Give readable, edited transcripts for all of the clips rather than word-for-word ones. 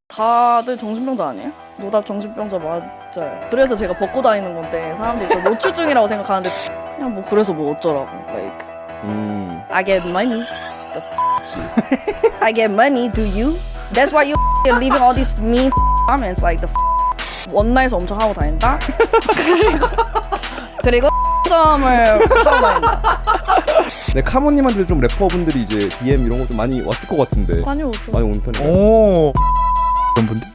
다들 정신병자 아니에요? 노답 정신병자 맞아요. 그래서 제가 벗고 다니는 건데 사람들이 저 노출 중이라고 생각하는데 그냥 뭐 그래서 뭐 어쩌라고. Like I get money. The I get money. Do you? That's why you leaving all these mean comments like the 원나잇을 엄청 하고 다닌다. 그리고 점을 하고 다닌다. 네, 카모님한테 좀 래퍼분들이 이제 DM 이런 거 좀 많이 왔을 것 같은데. 많이 오죠. 많이 오는 편이에요. 오. 그런 분들?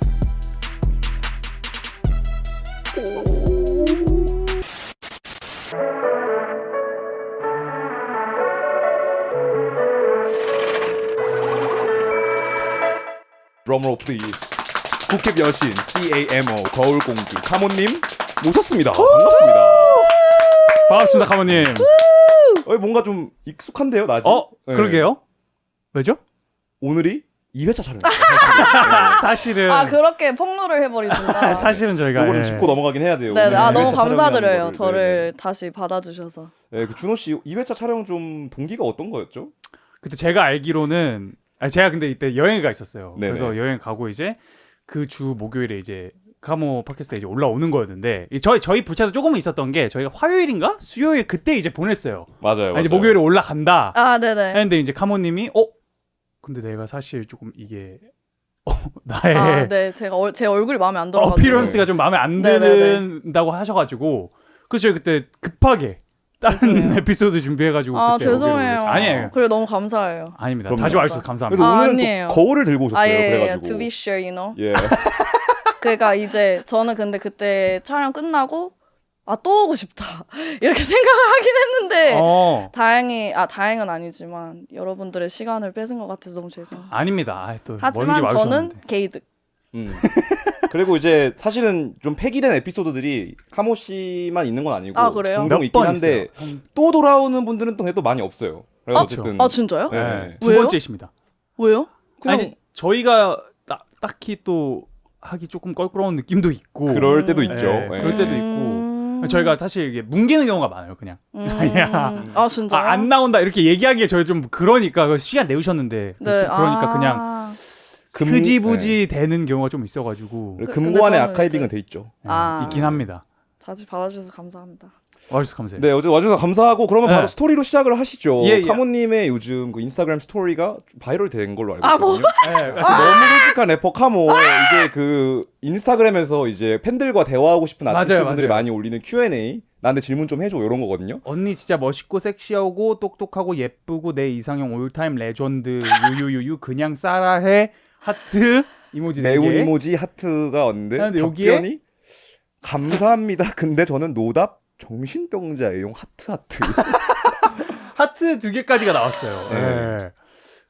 드럼롤 플리즈. 국힙 여신 CAMO 거울공주 카모님 모셨습니다. 반갑습니다. 반갑습니다, 카모님. 뭔가 좀 익숙한데요, 낮이? 네. 그러게요. 왜죠? 오늘이 2회차 촬영입니다. 사실은 그렇게 폭로를 해버리신다. 사실은 저희가 이거 좀 짚고 넘어가긴 해야 돼요. 네, 오늘 너무 2회차 촬영이라는 감사드려요. 거를. 저를 다시 받아주셔서. 네, 그 준호 씨 2회차 촬영 좀 동기가 어떤 거였죠? 그때 제가 알기로는 제가 근데 이때 여행을 가 있었어요. 네네. 그래서 여행 가고 이제 그 주 목요일에 이제 카모 팟캐스트에 이제 올라오는 거였는데 저희 부차도 조금은 있었던 게 저희가 화요일인가 수요일 그때 이제 보냈어요. 맞아요. 이제 목요일에 올라간다. 네네. 했는데 이제 카모님이 근데 내가 사실 조금 이게 나의 네, 제 얼굴이 마음에 안 들어가지고. 어피런스가 좀 마음에 안 네네네. 든다고 하셔가지고 그래서 저희 그때 급하게 다른 죄송해요. 에피소드 준비해가지고 그때 죄송해요. 오기로 아니에요. 그래 너무 감사해요. 아닙니다. 그럼요. 다시 와주셔서 감사합니다. 그래서 오늘은 아니에요. 또 거울을 들고 오셨어요. 예, 그래가지고. to be sure, you know. 예. 그러니까 이제 저는 근데 그때 촬영 끝나고 또 오고 싶다 이렇게 생각을 하긴 했는데 다행은 아니지만 여러분들의 시간을 뺏은 것 같아서 너무 죄송해요. 아닙니다. 또 하지만 멀리 저는 와주셨는데. 게이득. 그리고 이제 사실은 좀 폐기된 에피소드들이 카모 씨만 있는 건 아니고 그래요? 종종 몇 있긴 번 한데 있어요. 또 돌아오는 분들은 또 많이 없어요. 그래서 어쨌든 진짜요? 네. 두 왜요? 번째이십니다. 왜요? 그냥 아니 저희가 딱히 또 하기 조금 껄끄러운 느낌도 있고 그럴 때도 있죠. 네, 네. 그럴 때도 있고 저희가 사실 이게 뭉개는 경우가 많아요. 그냥 아니야. 진짜요? 안 나온다 이렇게 얘기하기에 저희 좀 그러니까 그 시간 내우셨는데 네. 그러니까 그냥 흐지부지 되는 경우가 좀 있어가지고 금고안에 저는 아카이빙은 이제- 돼 있죠. 있긴 합니다. 자주 받아주셔서 감사합니다. 와주셔서 감사해요. 네, 어제 와주셔서 감사하고 그러면 네. 바로 스토리로 시작을 하시죠. 예. 카모님의 요즘 그 인스타그램 스토리가 좀 바이럴 된 걸로 알고 있거든요. 네, 너무 솔직한 래퍼 카모 이제 그 인스타그램에서 이제 팬들과 대화하고 싶은 아티스트분들이 맞아요. 많이 올리는 Q&A 나한테 질문 좀 해줘 이런 거거든요. 언니 진짜 멋있고 섹시하고 똑똑하고 예쁘고 내 이상형 올타임 레전드 유유유유 그냥 싸라해 하트 이모지 매운 4개. 이모지 하트가 왔는데 근데 여기에- 답변이 감사합니다. 근데 저는 노답 정신병자예요. 하트. 하트 2개까지가 나왔어요. 네. 네.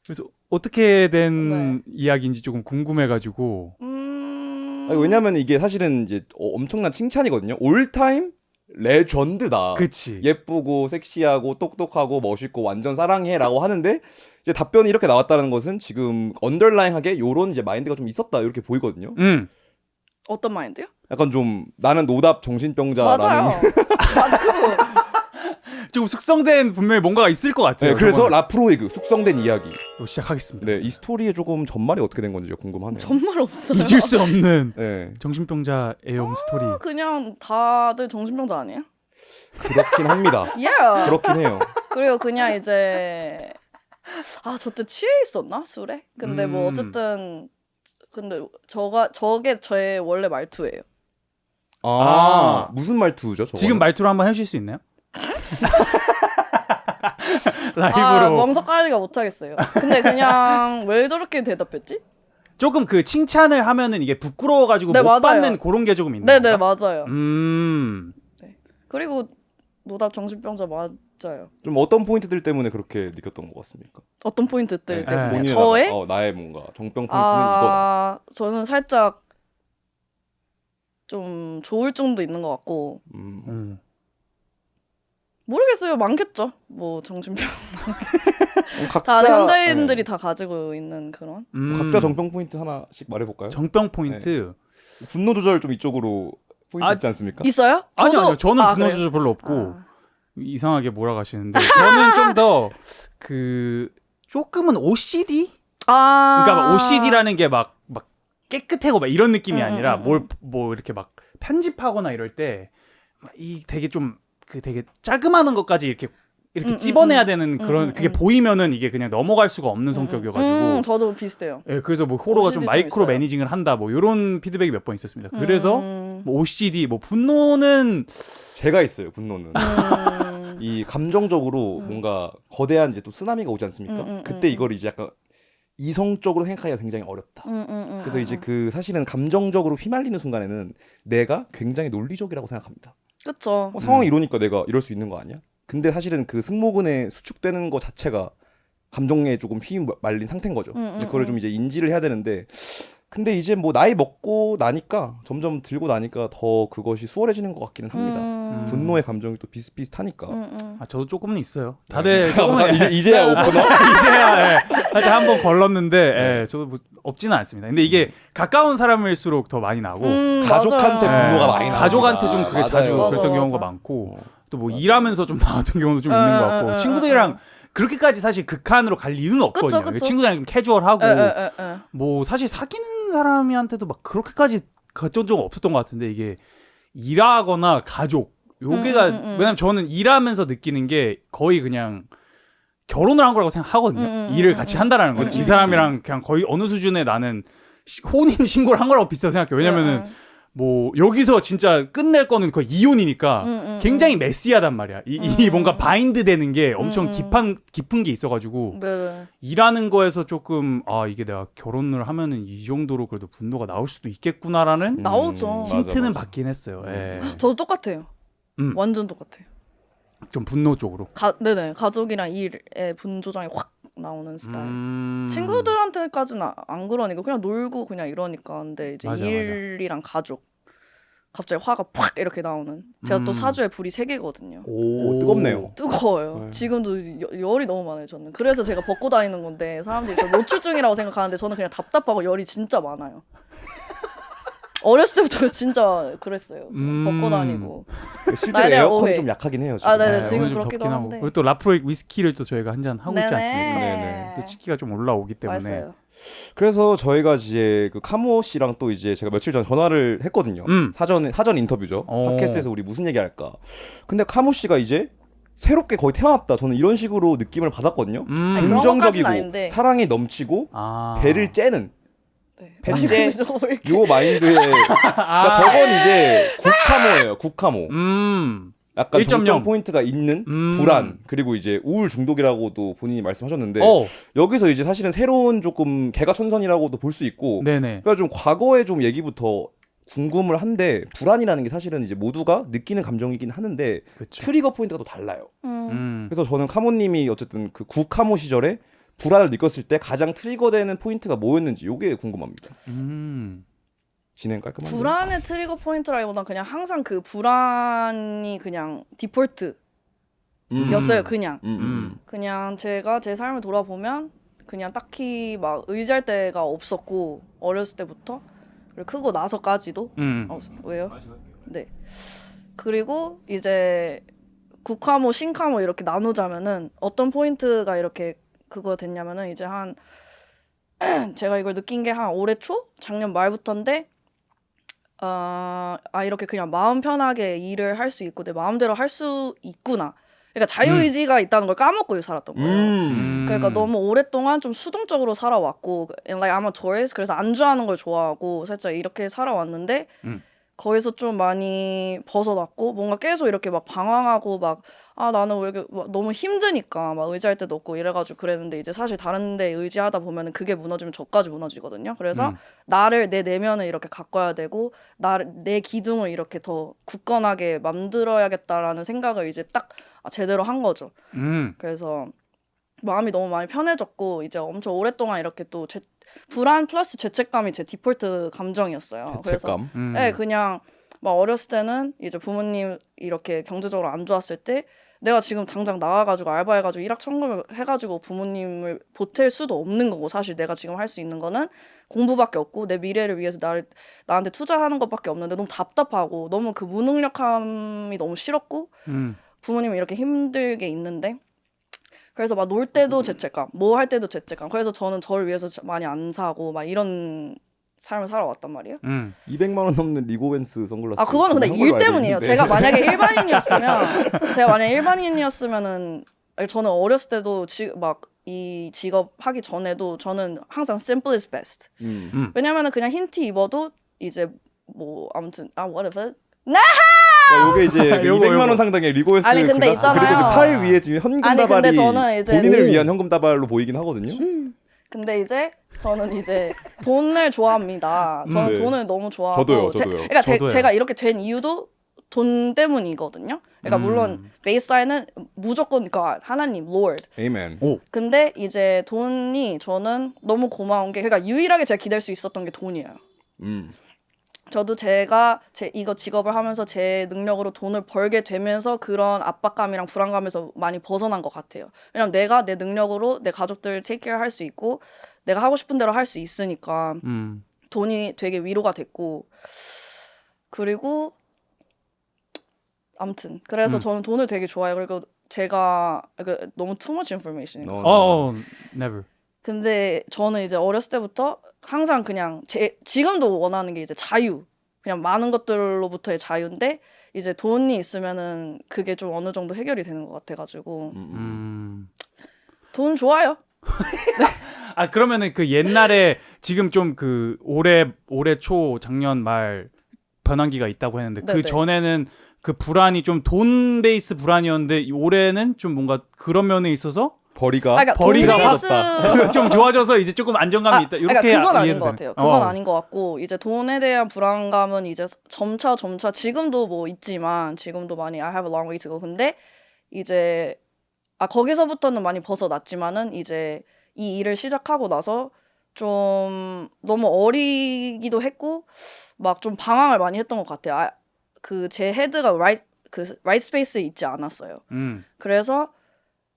그래서 어떻게 된 네. 이야기인지 조금 궁금해가지고 아니, 왜냐면 이게 사실은 이제 엄청난 칭찬이거든요. 올타임 레전드다. 그치. 예쁘고 섹시하고 똑똑하고 멋있고 완전 사랑해라고 하는데 이제 답변이 이렇게 나왔다는 것은 지금 언더라인하게 요런 이제 마인드가 좀 있었다 이렇게 보이거든요. 어떤 마인드요? 약간 좀 나는 노답 정신병자라는. 맞아요. 맞고. 조금 숙성된 분명히 뭔가가 있을 것 같아요. 네, 그래서 저번에. 라프로이그 숙성된 이야기. 시작하겠습니다. 네, 이 스토리에 조금 전말이 어떻게 된 건지 궁금하네요. 정말 없어요. 잊을 수 없는 네, 정신병자 애용 스토리. 그냥 다들 정신병자 아니에요? 그렇긴 합니다. Yeah. 그렇긴 해요. 그리고 그냥 이제 저 때 취해 있었나 술에? 근데 뭐 어쨌든 근데 저게 저의 원래 말투예요. 무슨 말투죠? 저거는? 지금 말투로 한번 해주실 수 있나요? 라이브로 멍석까지가 못하겠어요. 근데 그냥 왜 저렇게 대답했지? 조금 그 칭찬을 하면은 이게 부끄러워가지고 네, 못 맞아요. 받는 그런 게 조금 있는 네네 건가? 맞아요. 그리고 노답 정신병자 맞아요. 좀 어떤 포인트들 때문에 그렇게 느꼈던 것 같습니까? 어떤 포인트들 때문에 본인의 저의 나의 뭔가 정병 포인트는 이거다. 저는 살짝 좀 조울증도 있는 것 같고 모르겠어요. 많겠죠. 뭐 정신병 다들 현대인들이 다 가지고 있는 그런 각자 정병 포인트 하나씩 말해볼까요? 정병 포인트. 분노 조절 좀 이쪽으로 포인트 있지 않습니까? 있어요? 아니요. 저는 분노 그래요? 조절 별로 없고 이상하게 몰아가시는데 저는 좀 더 조금은 OCD? 그러니까 OCD라는 게 막 깨끗하고 막 이런 느낌이 아니라 뭐 이렇게 막 편집하거나 이럴 때 이 되게 좀 그 되게 자그마한 것까지 이렇게 찝어내야 되는 그런 그게 보이면은 이게 그냥 넘어갈 수가 없는 성격이어가지고 저도 비슷해요. 예, 그래서 뭐 호러가 좀 OCD 좀 마이크로 있어요. 매니징을 한다 뭐 이런 피드백이 몇 번 있었습니다. 그래서 뭐 OCD 뭐 분노는 제가 있어요. 분노는. 이 감정적으로 뭔가 거대한 이제 또 쓰나미가 오지 않습니까? 그때 이걸 이제 약간 이성적으로 생각하기가 굉장히 어렵다. 그래서 이제 그 사실은 감정적으로 휘말리는 순간에는 내가 굉장히 논리적이라고 생각합니다. 그쵸. 상황이 이러니까 내가 이럴 수 있는 거 아니야? 근데 사실은 그 승모근에 수축되는 거 자체가 감정에 조금 휘말린 상태인 거죠. 근데 그거를 좀 이제 인지를 해야 되는데 근데 이제 뭐 나이 먹고 나니까 점점 들고 나니까 더 그것이 수월해지는 것 같기는 합니다. 분노의 감정이 또 비슷비슷하니까. 아, 저도 조금은 있어요. 다들 조금은 이제야 오픈어? 이제야 사실 한번 걸렀는데 예, 저도 뭐 없지는 않습니다. 근데 이게 가까운 사람일수록 더 많이 나고 가족한테 맞아요. 분노가 많이 나. 가족한테 좀 그게 맞아요. 자주 맞아, 그랬던 맞아. 경우가 많고 또 뭐 일하면서 좀 나왔던 경우도 좀 있는 것 같고 친구들이랑 그렇게까지 사실 극한으로 갈 이유는 없거든요. 그쵸. 친구들이랑 좀 캐주얼하고 에. 뭐 사실 사귀는 사람한테도 막 그렇게까지 갔던 적은 없었던 것 같은데 이게 일하거나 가족 요게가 왜냐면 저는 일하면서 느끼는 게 거의 그냥 결혼을 한 거라고 생각하거든요. 일을 같이 한다라는 건. 이 사람이랑 그냥 거의 어느 수준의 나는 혼인 신고를 한 거라고 비슷하게 생각해요. 왜냐면은 뭐 여기서 진짜 끝낼 거는 거의 이혼이니까 굉장히 메시하단 말이야. 이 뭔가 바인드 되는 게 엄청 깊은 게 있어가지고 네. 일하는 거에서 조금 아 이게 내가 결혼을 하면은 이 정도로 그래도 분노가 나올 수도 있겠구나라는 나오죠. 힌트는 맞아. 받긴 했어요. 예. 저도 똑같아요. 완전 똑같아요. 좀 분노 쪽으로. 네네. 가족이랑 일의 분조장이 확 나오는 스타일. 친구들한테까지는 안 그러니까 그냥 놀고 그냥 이러니까. 근데 이제 맞아. 일이랑 가족 갑자기 화가 팍 이렇게 나오는. 제가 또 사주에 불이 3개거든요. 오, 뜨겁네요. 뜨거워요. 지금도 열이 너무 많아요. 저는. 그래서 제가 벗고 다니는 건데 사람들이 저 노출증이라고 생각하는데 저는 그냥 답답하고 열이 진짜 많아요. 어렸을 때부터 진짜 그랬어요. 벗고 다니고. 실제 나에 대한 에어컨이 오해. 좀 약하긴 해요. 지금. 아, 네네. 오늘 지금 좀 그렇기도 덥긴 하고. 한데. 그리고 또 라프로익 위스키를 또 저희가 한 잔 하고 있지 않습니까? 네네. 또 치기가 좀 올라오기 때문에. 맛있어요. 그래서 저희가 이제 그 카모 씨랑 또 이제 제가 며칠 전 전화를 했거든요. 사전 인터뷰죠. 팟캐스트에서 우리 무슨 얘기할까. 근데 카모 씨가 이제 새롭게 거의 태어났다. 저는 이런 식으로 느낌을 받았거든요. 그런 것까진 긍정적이고 아닌데. 사랑이 넘치고 아. 배를 째는 네. 벤제 아니, 왜 이렇게- 요 마인드에 그러니까 저건 이제 국카모예요. 국카모. 약간 1.0. 정점 포인트가 있는 불안 그리고 이제 우울 중독이라고도 본인이 말씀하셨는데 여기서 이제 사실은 새로운 조금 개가천선이라고도 볼 수 있고 네네. 그러니까 좀 과거의 좀 얘기부터 궁금을 한데 불안이라는 게 사실은 이제 모두가 느끼는 감정이긴 하는데 그쵸. 트리거 포인트가 또 달라요. 음. 그래서 저는 카모님이 어쨌든 그 국카모 시절에 불안을 느꼈을 때 가장 트리거되는 포인트가 뭐였는지 이게 궁금합니다. 진행 깔끔한데. 불안의 트리거 포인트라기보다 그냥 항상 그 불안이 그냥 디폴트였어요. 그냥 그냥 제가 제 삶을 돌아보면 그냥 딱히 막 의지할 데가 없었고 어렸을 때부터 그리고 크고 나서까지도 왜요? 네. 그리고 이제 국카모, 신카모 이렇게 나누자면은 어떤 포인트가 이렇게 그거 됐냐면은 이제 한 제가 이걸 느낀 게 한 올해 초? 작년 말부터인데 이렇게 그냥 마음 편하게 일을 할 수 있고 내 마음대로 할 수 있구나. 그러니까 자유의지가 있다는 걸 까먹고 살았던 거예요. 그러니까 너무 오랫동안 좀 수동적으로 살아왔고 and like I'm a tourist 그래서 안주하는 걸 좋아하고 살짝 이렇게 살아왔는데 거기서 좀 많이 벗어났고 뭔가 계속 이렇게 막 방황하고 막 나는 왜 이렇게 너무 힘드니까 막 의지할 데도 없고 이래가지고 그랬는데 이제 사실 다른 데 의지하다 보면은 그게 무너지면 저까지 무너지거든요. 그래서 내 내면을 이렇게 가꿔야 되고 내 기둥을 이렇게 더 굳건하게 만들어야겠다라는 생각을 이제 딱 제대로 한 거죠. 그래서 마음이 너무 많이 편해졌고 이제 엄청 오랫동안 이렇게 또 불안 플러스 죄책감이 제 디폴트 감정이었어요. 죄책감. 그래서 네, 그냥 막 어렸을 때는 이제 부모님 이렇게 경제적으로 안 좋았을 때 내가 지금 당장 나가가지고 알바해가지고 일확천금을 해가지고 부모님을 보탤 수도 없는 거고 사실 내가 지금 할 수 있는 거는 공부밖에 없고 내 미래를 위해서 나한테 투자하는 것밖에 없는데 너무 답답하고 너무 그 무능력함이 너무 싫었고 부모님이 이렇게 힘들게 있는데 그래서 막 놀 때도 죄책감, 뭐 할 때도 죄책감. 그래서 저는 저를 위해서 많이 안 사고 막 이런 삶을 살아왔단 말이에요. 200만 원 넘는 리고벤스 선글라스. 아 그거는 근데 일 때문이에요. 제가 만약에 일반인이었으면은 저는 어렸을 때도 막 이 직업 하기 전에도 저는 항상 simple is best. 왜냐면은 그냥 흰 티 입어도 이제 뭐 아무튼 whatever. 요게 이제 200만 원 상당의 리고벤스 아니, 근데 글라스. 그리고 이제 팔 위에 지금 현금 다발이 근데 저는 이제 본인을 위한 현금 다발로 보이긴 하거든요. 근데 이제 저는 이제 돈을 좋아합니다. 저는 네. 돈을 너무 좋아하고 저도요. 그러니까 저도요. 제가 이렇게 된 이유도 돈 때문이거든요. 그러니까 물론 베이스라인은 무조건 God, 하나님, Lord. 아멘. 근데 이제 돈이 저는 너무 고마운 게 그러니까 유일하게 제가 기댈 수 있었던 게 돈이에요. 저도 제가 이거 직업을 하면서 제 능력으로 돈을 벌게 되면서 그런 압박감이랑 불안감에서 많이 벗어난 것 같아요. 왜냐면 내가 내 능력으로 내 가족들 take care 할 수 있고 내가 하고 싶은 대로 할 수 있으니까 돈이 되게 위로가 됐고 그리고 아무튼 그래서 저는 돈을 되게 좋아해요. 그리고 제가 너무 too much information이에요. never. 근데 저는 이제 어렸을 때부터 항상 그냥 지금도 원하는 게 이제 자유. 그냥 많은 것들로부터의 자유인데 이제 돈이 있으면은 그게 좀 어느 정도 해결이 되는 것 같아가지고 돈 좋아요. 아 그러면은 그 옛날에 지금 좀 그 올해 초 작년 말 변환기가 있다고 했는데 네네. 그 전에는 그 불안이 좀 돈 베이스 불안이었는데 올해는 좀 뭔가 그런 면에 있어서 벌이가 그러니까 벌이가 돈 베이스 좀 좋아져서 이제 조금 안정감이 있다. 이렇게 그러니까 그건 아닌 이해도 것 되네. 같아요. 그건 아닌 것 같고 이제 돈에 대한 불안감은 이제 점차 지금도 뭐 있지만 지금도 많이 I have a long way to go. 근데 이제 거기서부터는 많이 벗어났지만은 이제 이 일을 시작하고 나서 좀 너무 어리기도 했고 막 좀 방황을 많이 했던 것 같아요. 그 제 헤드가 right 스페이스에 있지 않았어요. 그래서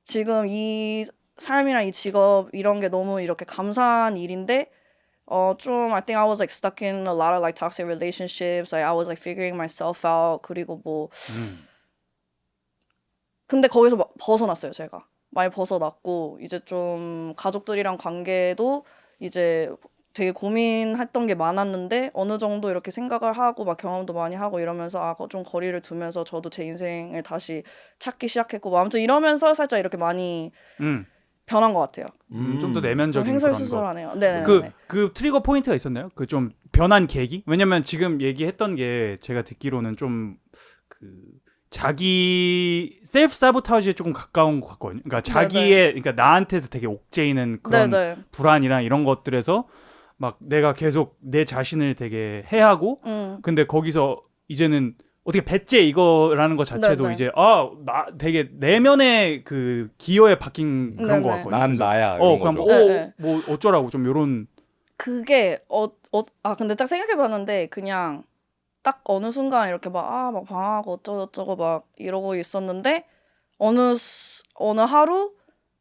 지금 이 삶이랑 이 직업 이런 게 너무 이렇게 감사한 일인데 좀 I think I was like stuck in a lot of like toxic relationships. Like I was like figuring myself out. 그리고 뭐 근데 거기서 벗어났어요, 제가. 많이 벗어났고 이제 좀 가족들이랑 관계도 이제 되게 고민했던 게 많았는데 어느 정도 이렇게 생각을 하고 막 경험도 많이 하고 이러면서 좀 거리를 두면서 저도 제 인생을 다시 찾기 시작했고 뭐 아무튼 이러면서 살짝 이렇게 많이 변한 것 같아요. 좀 더 내면적인 그런 거. 횡설수설하네요. 네. 그 트리거 포인트가 있었나요? 그 좀 변한 계기? 왜냐면 지금 얘기했던 게 제가 듣기로는 좀 그 자기 셀프 사보타지에 조금 가까운 것 같거든요. 그러니까 자기의 그러니까 나한테서 되게 옥죄이는 그런 불안이랑 이런 것들에서 막 내가 계속 내 자신을 되게 해하고 근데 거기서 이제는 어떻게 배째 이거라는 것 자체도 이제 나 되게 내면의 그 기여에 바뀐 그런 것 같거든요. 난 나야. 이런 그냥 거죠. 뭐 어쩌라고 좀 요런 그게 근데 딱 생각해봤는데 그냥 딱 어느 순간 이렇게 막 방황하고 어쩌고저쩌고 막 이러고 있었는데 어느 하루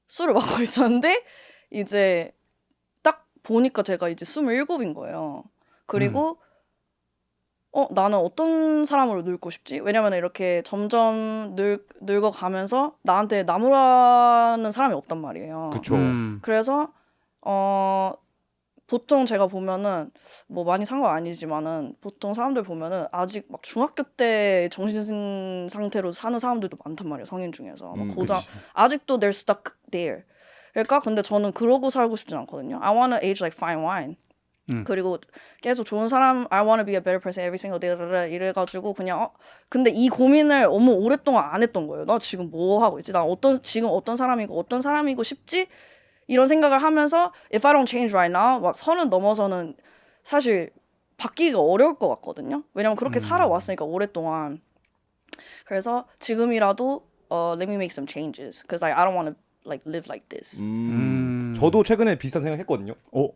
술을 마고 있었는데 이제 딱 보니까 제가 이제 27인 거예요. 그리고 나는 어떤 사람으로 늙고 싶지? 왜냐면 이렇게 점점 늙어가면서 나한테 나무라는 사람이 없단 말이에요. 그쵸. 그래서 보통 제가 보면은 뭐 많이 산 건 아니지만은 보통 사람들 보면은 아직 막 중학교 때 정신 상태로 사는 사람들도 많단 말이에요. 성인 중에서 막 아직도 they're stuck there. 그러니까 근데 저는 그러고 살고 싶진 않거든요. I wanna age like fine wine. 그리고 계속 좋은 사람 I wanna be a better person every single day 이래가지고 그냥 근데 이 고민을 너무 오랫동안 안 했던 거예요. 나 지금 뭐 하고 있지? 나 지금 어떤 사람이고 싶지? 이런 생각을 하면서 if I don't change right now 막 30 넘어서는 사실 바뀌기가 어려울 것 같거든요. 왜냐면 그렇게 살아왔으니까 오랫동안. 그래서 지금이라도 let me make some changes because I don't want to like live like this. 저도 최근에 비슷한 생각했거든요.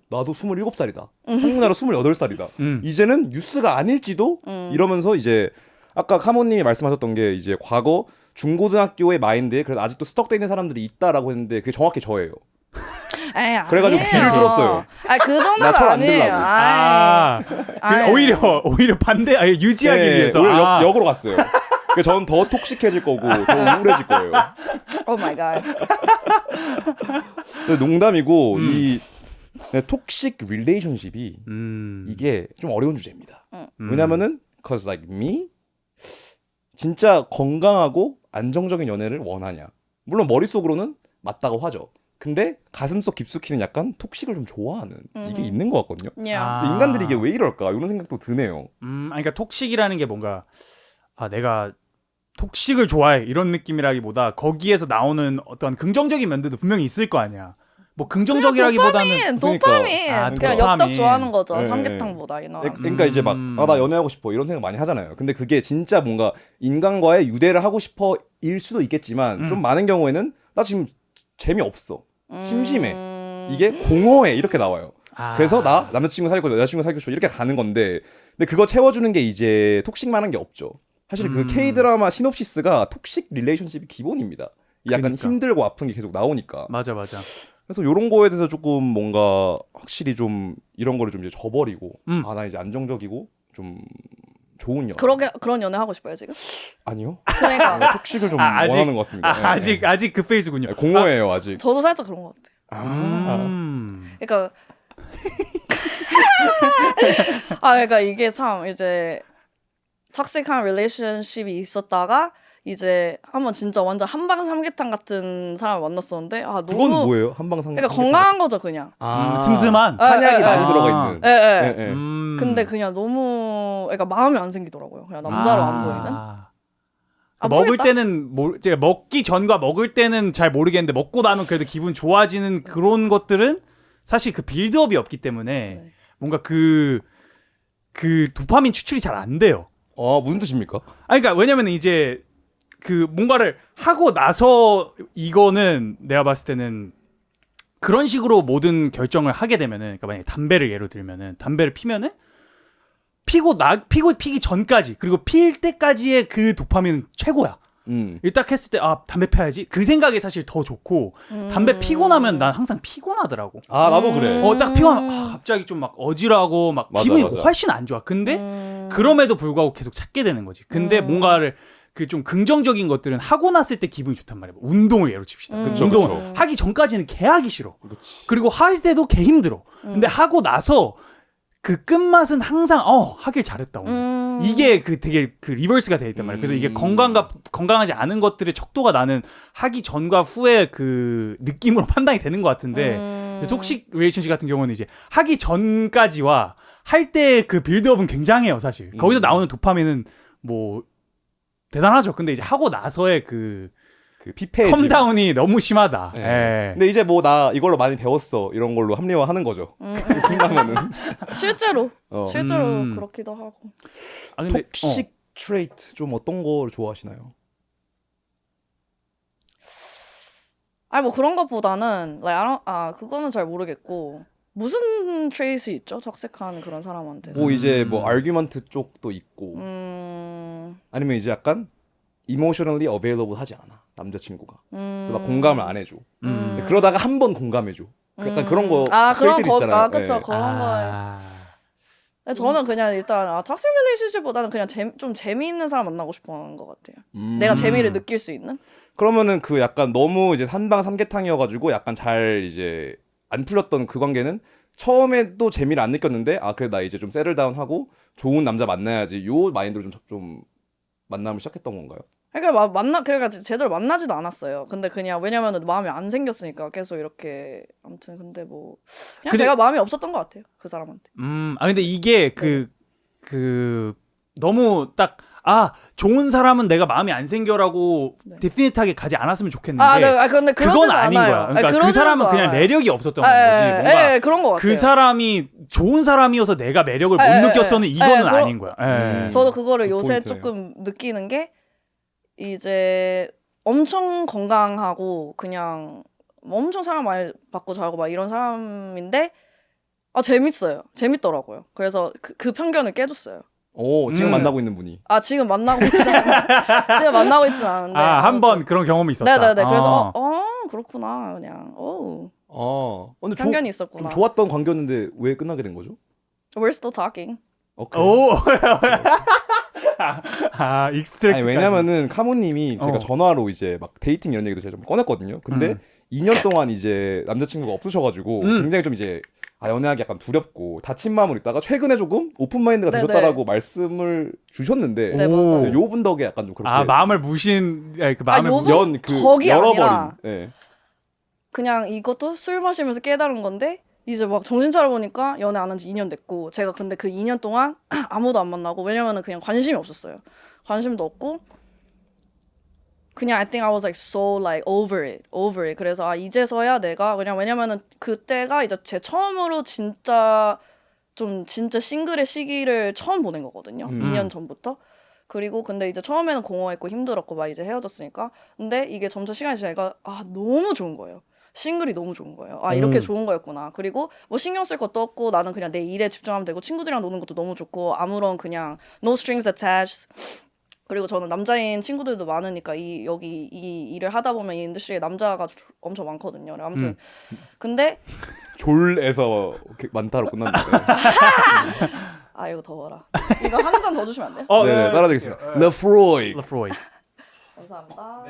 나도 27살이다. 한국 나라 28살이다. 이제는 뉴스가 아닐지도 이러면서 이제 아까 카모님이 말씀하셨던 게 이제 과거 중고등학교의 마인드에 그래도 아직도 스톡돼 있는 사람들이 있다라고 했는데 그게 정확히 저예요. 그래가지고 귀를 들었어요. 그 정도는 나 처음 안 아니에요. 오히려 반대 유지하기 위해서 오히려 역으로 갔어요. 그러니까 저는 더 톡식해질 거고 더 우울해질 거예요. Oh my god. 농담이고 근데 톡식 릴레이션십이 이게 좀 어려운 주제입니다. 왜냐면은 cause like me 진짜 건강하고 안정적인 연애를 원하냐. 물론 머릿속으로는 맞다고 하죠. 근데 가슴속 깊숙이는 약간 톡식을 좀 좋아하는 이게 있는 것 같거든요. Yeah. 인간들이 이게 왜 이럴까 이런 생각도 드네요. 그러니까 톡식이라는 게 뭔가 내가 톡식을 좋아해 이런 느낌이라기보다 거기에서 나오는 어떤 긍정적인 면들도 분명히 있을 거 아니야. 뭐 긍정적이라기보다는 도파민. 그러니까. 그냥 도파민. 엽떡 좋아하는 거죠. 네, 삼계탕보다 이나. 그러니까 이제 막 나 연애하고 싶어 이런 생각 많이 하잖아요. 근데 그게 진짜 뭔가 인간과의 유대를 하고 싶어일 수도 있겠지만 좀 많은 경우에는 나 지금 재미없어. 심심해. 이게 공허해 이렇게 나와요. 그래서 나 남자친구 사귀고 여자친구 사귀고 싶어 이렇게 가는 건데 근데 그거 채워주는 게 이제 톡식만한 게 없죠. 사실 그 K-드라마 시놉시스가 톡식 릴레이션십이 기본입니다. 약간 그러니까. 힘들고 아픈 게 계속 나오니까. 맞아. 그래서 이런 거에 대해서 조금 뭔가 확실히 좀 이런 거를 좀 이제 저버리고 나 이제 안정적이고 좀 좋은 연애. 그런 연애 하고 싶어요 지금? 아니요. 그러니까 톡식을 좀 아직- 원하는 것 같습니다. 네. 아직 그 페이스군요. 공허해요 아직. 저도 살짝 그런 것 같아요. 그러니까 그러니까 이게 참 이제 톡식한 릴레이션십이 있었다가 이제 한번 진짜 완전 한방 삼계탕 같은 사람을 만났었는데 너무 그건 뭐예요? 한방상. 그러니까 건강한 거죠 그냥. 슴슴한. 한약이 많이 아. 들어가 있는. 예. 예, 예. 근데 그냥 너무 그러니까 마음이 안 생기더라고요. 그냥 남자로 안 보이는. 먹을 모르겠다. 때는 제가 먹기 전과 먹을 때는 잘 모르겠는데 먹고 나면 그래도 기분 좋아지는 그런 것들은 사실 그 빌드업이 없기 때문에 네. 뭔가 그 도파민 추출이 잘 안 돼요. 무슨 뜻입니까? 그러니까 왜냐면 이제 그 뭔가를 하고 나서 이거는 내가 봤을 때는 그런 식으로 모든 결정을 하게 되면은 그러니까 만약에 담배를 예로 들면은 담배를 피면은 피기 전까지 그리고 필 때까지의 그 도파민은 최고야. 딱 했을 때 담배 펴야지 그 생각이 사실 더 좋고 담배 피고 나면 난 항상 피곤하더라고. 나도 그래. 딱 피고 나면 갑자기 좀 막 어지러하고 막 맞아, 기분이 맞아. 훨씬 안 좋아. 근데 그럼에도 불구하고 계속 찾게 되는 거지. 근데 뭔가를 그 좀 긍정적인 것들은 하고 났을 때 기분이 좋단 말이야. 뭐 운동을 예로 칩시다. 그쵸, 운동을 그쵸. 하기 전까지는 개 하기 싫어. 그렇지. 그리고 할 때도 개 힘들어. 근데 하고 나서 그 끝맛은 항상 하길 잘했다 오늘. 이게 그 되게 그 리버스가 돼 있단 말이야. 그래서 이게 건강하지 않은 것들의 척도가 나는 하기 전과 후의 그 느낌으로 판단이 되는 것 같은데 톡식 릴레이션십 같은 경우는 이제 하기 전까지와 할 때 그 빌드업은 굉장해요 사실. 거기서 나오는 도파민은 뭐 대단하죠. 근데 이제 하고 나서의 그 피폐해짐. 컴다운이 너무 심하다. 네. 예. 근데 이제 뭐 나 이걸로 많이 배웠어 이런 걸로 합리화하는 거죠. 끝나면은 실제로 음. 그렇기도 하고. 근데 톡식 트레이트 좀 어떤 걸 좋아하시나요? 뭐 그런 것보다는 그거는 잘 모르겠고 무슨 트레이스 있죠? 적색한 그런 사람한테서. 뭐 이제 뭐 아규먼트 쪽도 있고 아니면 이제 약간 emotionally available 하지 않아 남자친구가. 그래서 막 공감을 안 해줘. 근데 그러다가 한 번 공감해줘. 약간 그런 거 그런 트레이트들 거 있잖아요. 그쵸 예. 그런 거에. 저는 그냥 일단 톡식 릴레이션십보다는 그냥 좀 재미있는 사람 만나고 싶어하는 것 같아요. 내가 재미를 느낄 수 있는. 그러면은 그 약간 너무 이제 한방 삼계탕이어가지고 약간 잘 이제 안 풀렸던 그 관계는 처음에도 재미를 안 느꼈는데 그래 나 이제 좀 세틀다운하고 좋은 남자 만나야지 요 마인드로 좀 만남을 시작했던 건가요? 그러니까 그러니까 제대로 만나지도 않았어요. 근데 그냥 왜냐면은 마음이 안 생겼으니까 계속 이렇게 아무튼 근데 뭐 그냥 제가 마음이 없었던 것 같아요 그 사람한테. 근데 이게 그 너무 딱 좋은 사람은 내가 마음이 안 생겨라고 데피니트하게 가지 않았으면 좋겠는데 근데 그건 아닌 않아요. 거야. 그러니까 그 사람은 그냥 매력이 없었던 거지. 뭔가 그런 것 같아요. 그 사람이 좋은 사람이어서 내가 매력을 못 느꼈어는 이거는 아닌 거야. 저도 그거를 요새 포인트네요. 조금 느끼는 게 이제 엄청 건강하고 그냥 엄청 사랑 많이 받고 자고 막 이런 사람인데 재밌더라고요. 그래서 그 편견을 깨줬어요. 지금 만나고 있는 분이. 지금 만나고 있진 않은데. 한번 그런 경험이 있었다. 네네네. 그래서 그렇구나 그냥. 근데 편견이 있었구나. 좀 좋았던 관계였는데 왜 끝나게 된 거죠? We're still talking. 오케이. 익스트랙트. 아니 왜냐면은 카모님이 제가 전화로 이제 막 데이팅 이런 얘기도 제가 좀 꺼냈거든요. 근데 2년 동안 이제 남자친구가 없으셔가지고 굉장히 좀 이제 연애하기 약간 두렵고 닫힌 마음으로 있다가 최근에 조금 오픈 마인드가 네네. 되셨다라고 말씀을 주셨는데 네, 맞아요. 요분 덕에 약간 좀 그렇게 마음을 무신 그 마음을 요분 그 덕이 열어버린 아니라 네. 그냥 이것도 술 마시면서 깨달은 건데 이제 막 정신 차려보니까 연애 안 한 지 2년 됐고 제가 근데 그 2년 동안 아무도 안 만나고 왜냐면은 그냥 관심이 없었어요. 관심도 없고 그냥 I think I was like so like over it. 그래서 이제서야 내가 그냥 왜냐면은 그때가 이제 제 처음으로 진짜 싱글의 시기를 처음 보낸 거거든요. 2년 전부터. 그리고 근데 이제 처음에는 공허했고 힘들었고 막 이제 헤어졌으니까. 근데 이게 점차 시간이 지나니까 너무 좋은 거예요. 싱글이 너무 좋은 거예요. 이렇게 좋은 거였구나. 그리고 뭐 신경 쓸 것도 없고 나는 그냥 내 일에 집중하면 되고 친구들이랑 노는 것도 너무 좋고 아무런 그냥 no strings attached. 그리고 저는 남자인 친구들도 많으니까 여기 이 일을 하다 보면 이 인더스트리에 남자가 엄청 많거든요. 아무튼 근데 졸에서 많다로 끝났는데 이거 더워라. 이거 한 잔 더 주시면 안 돼요? 네네 따라드리겠습니다. Le 러프로이. 감사합니다.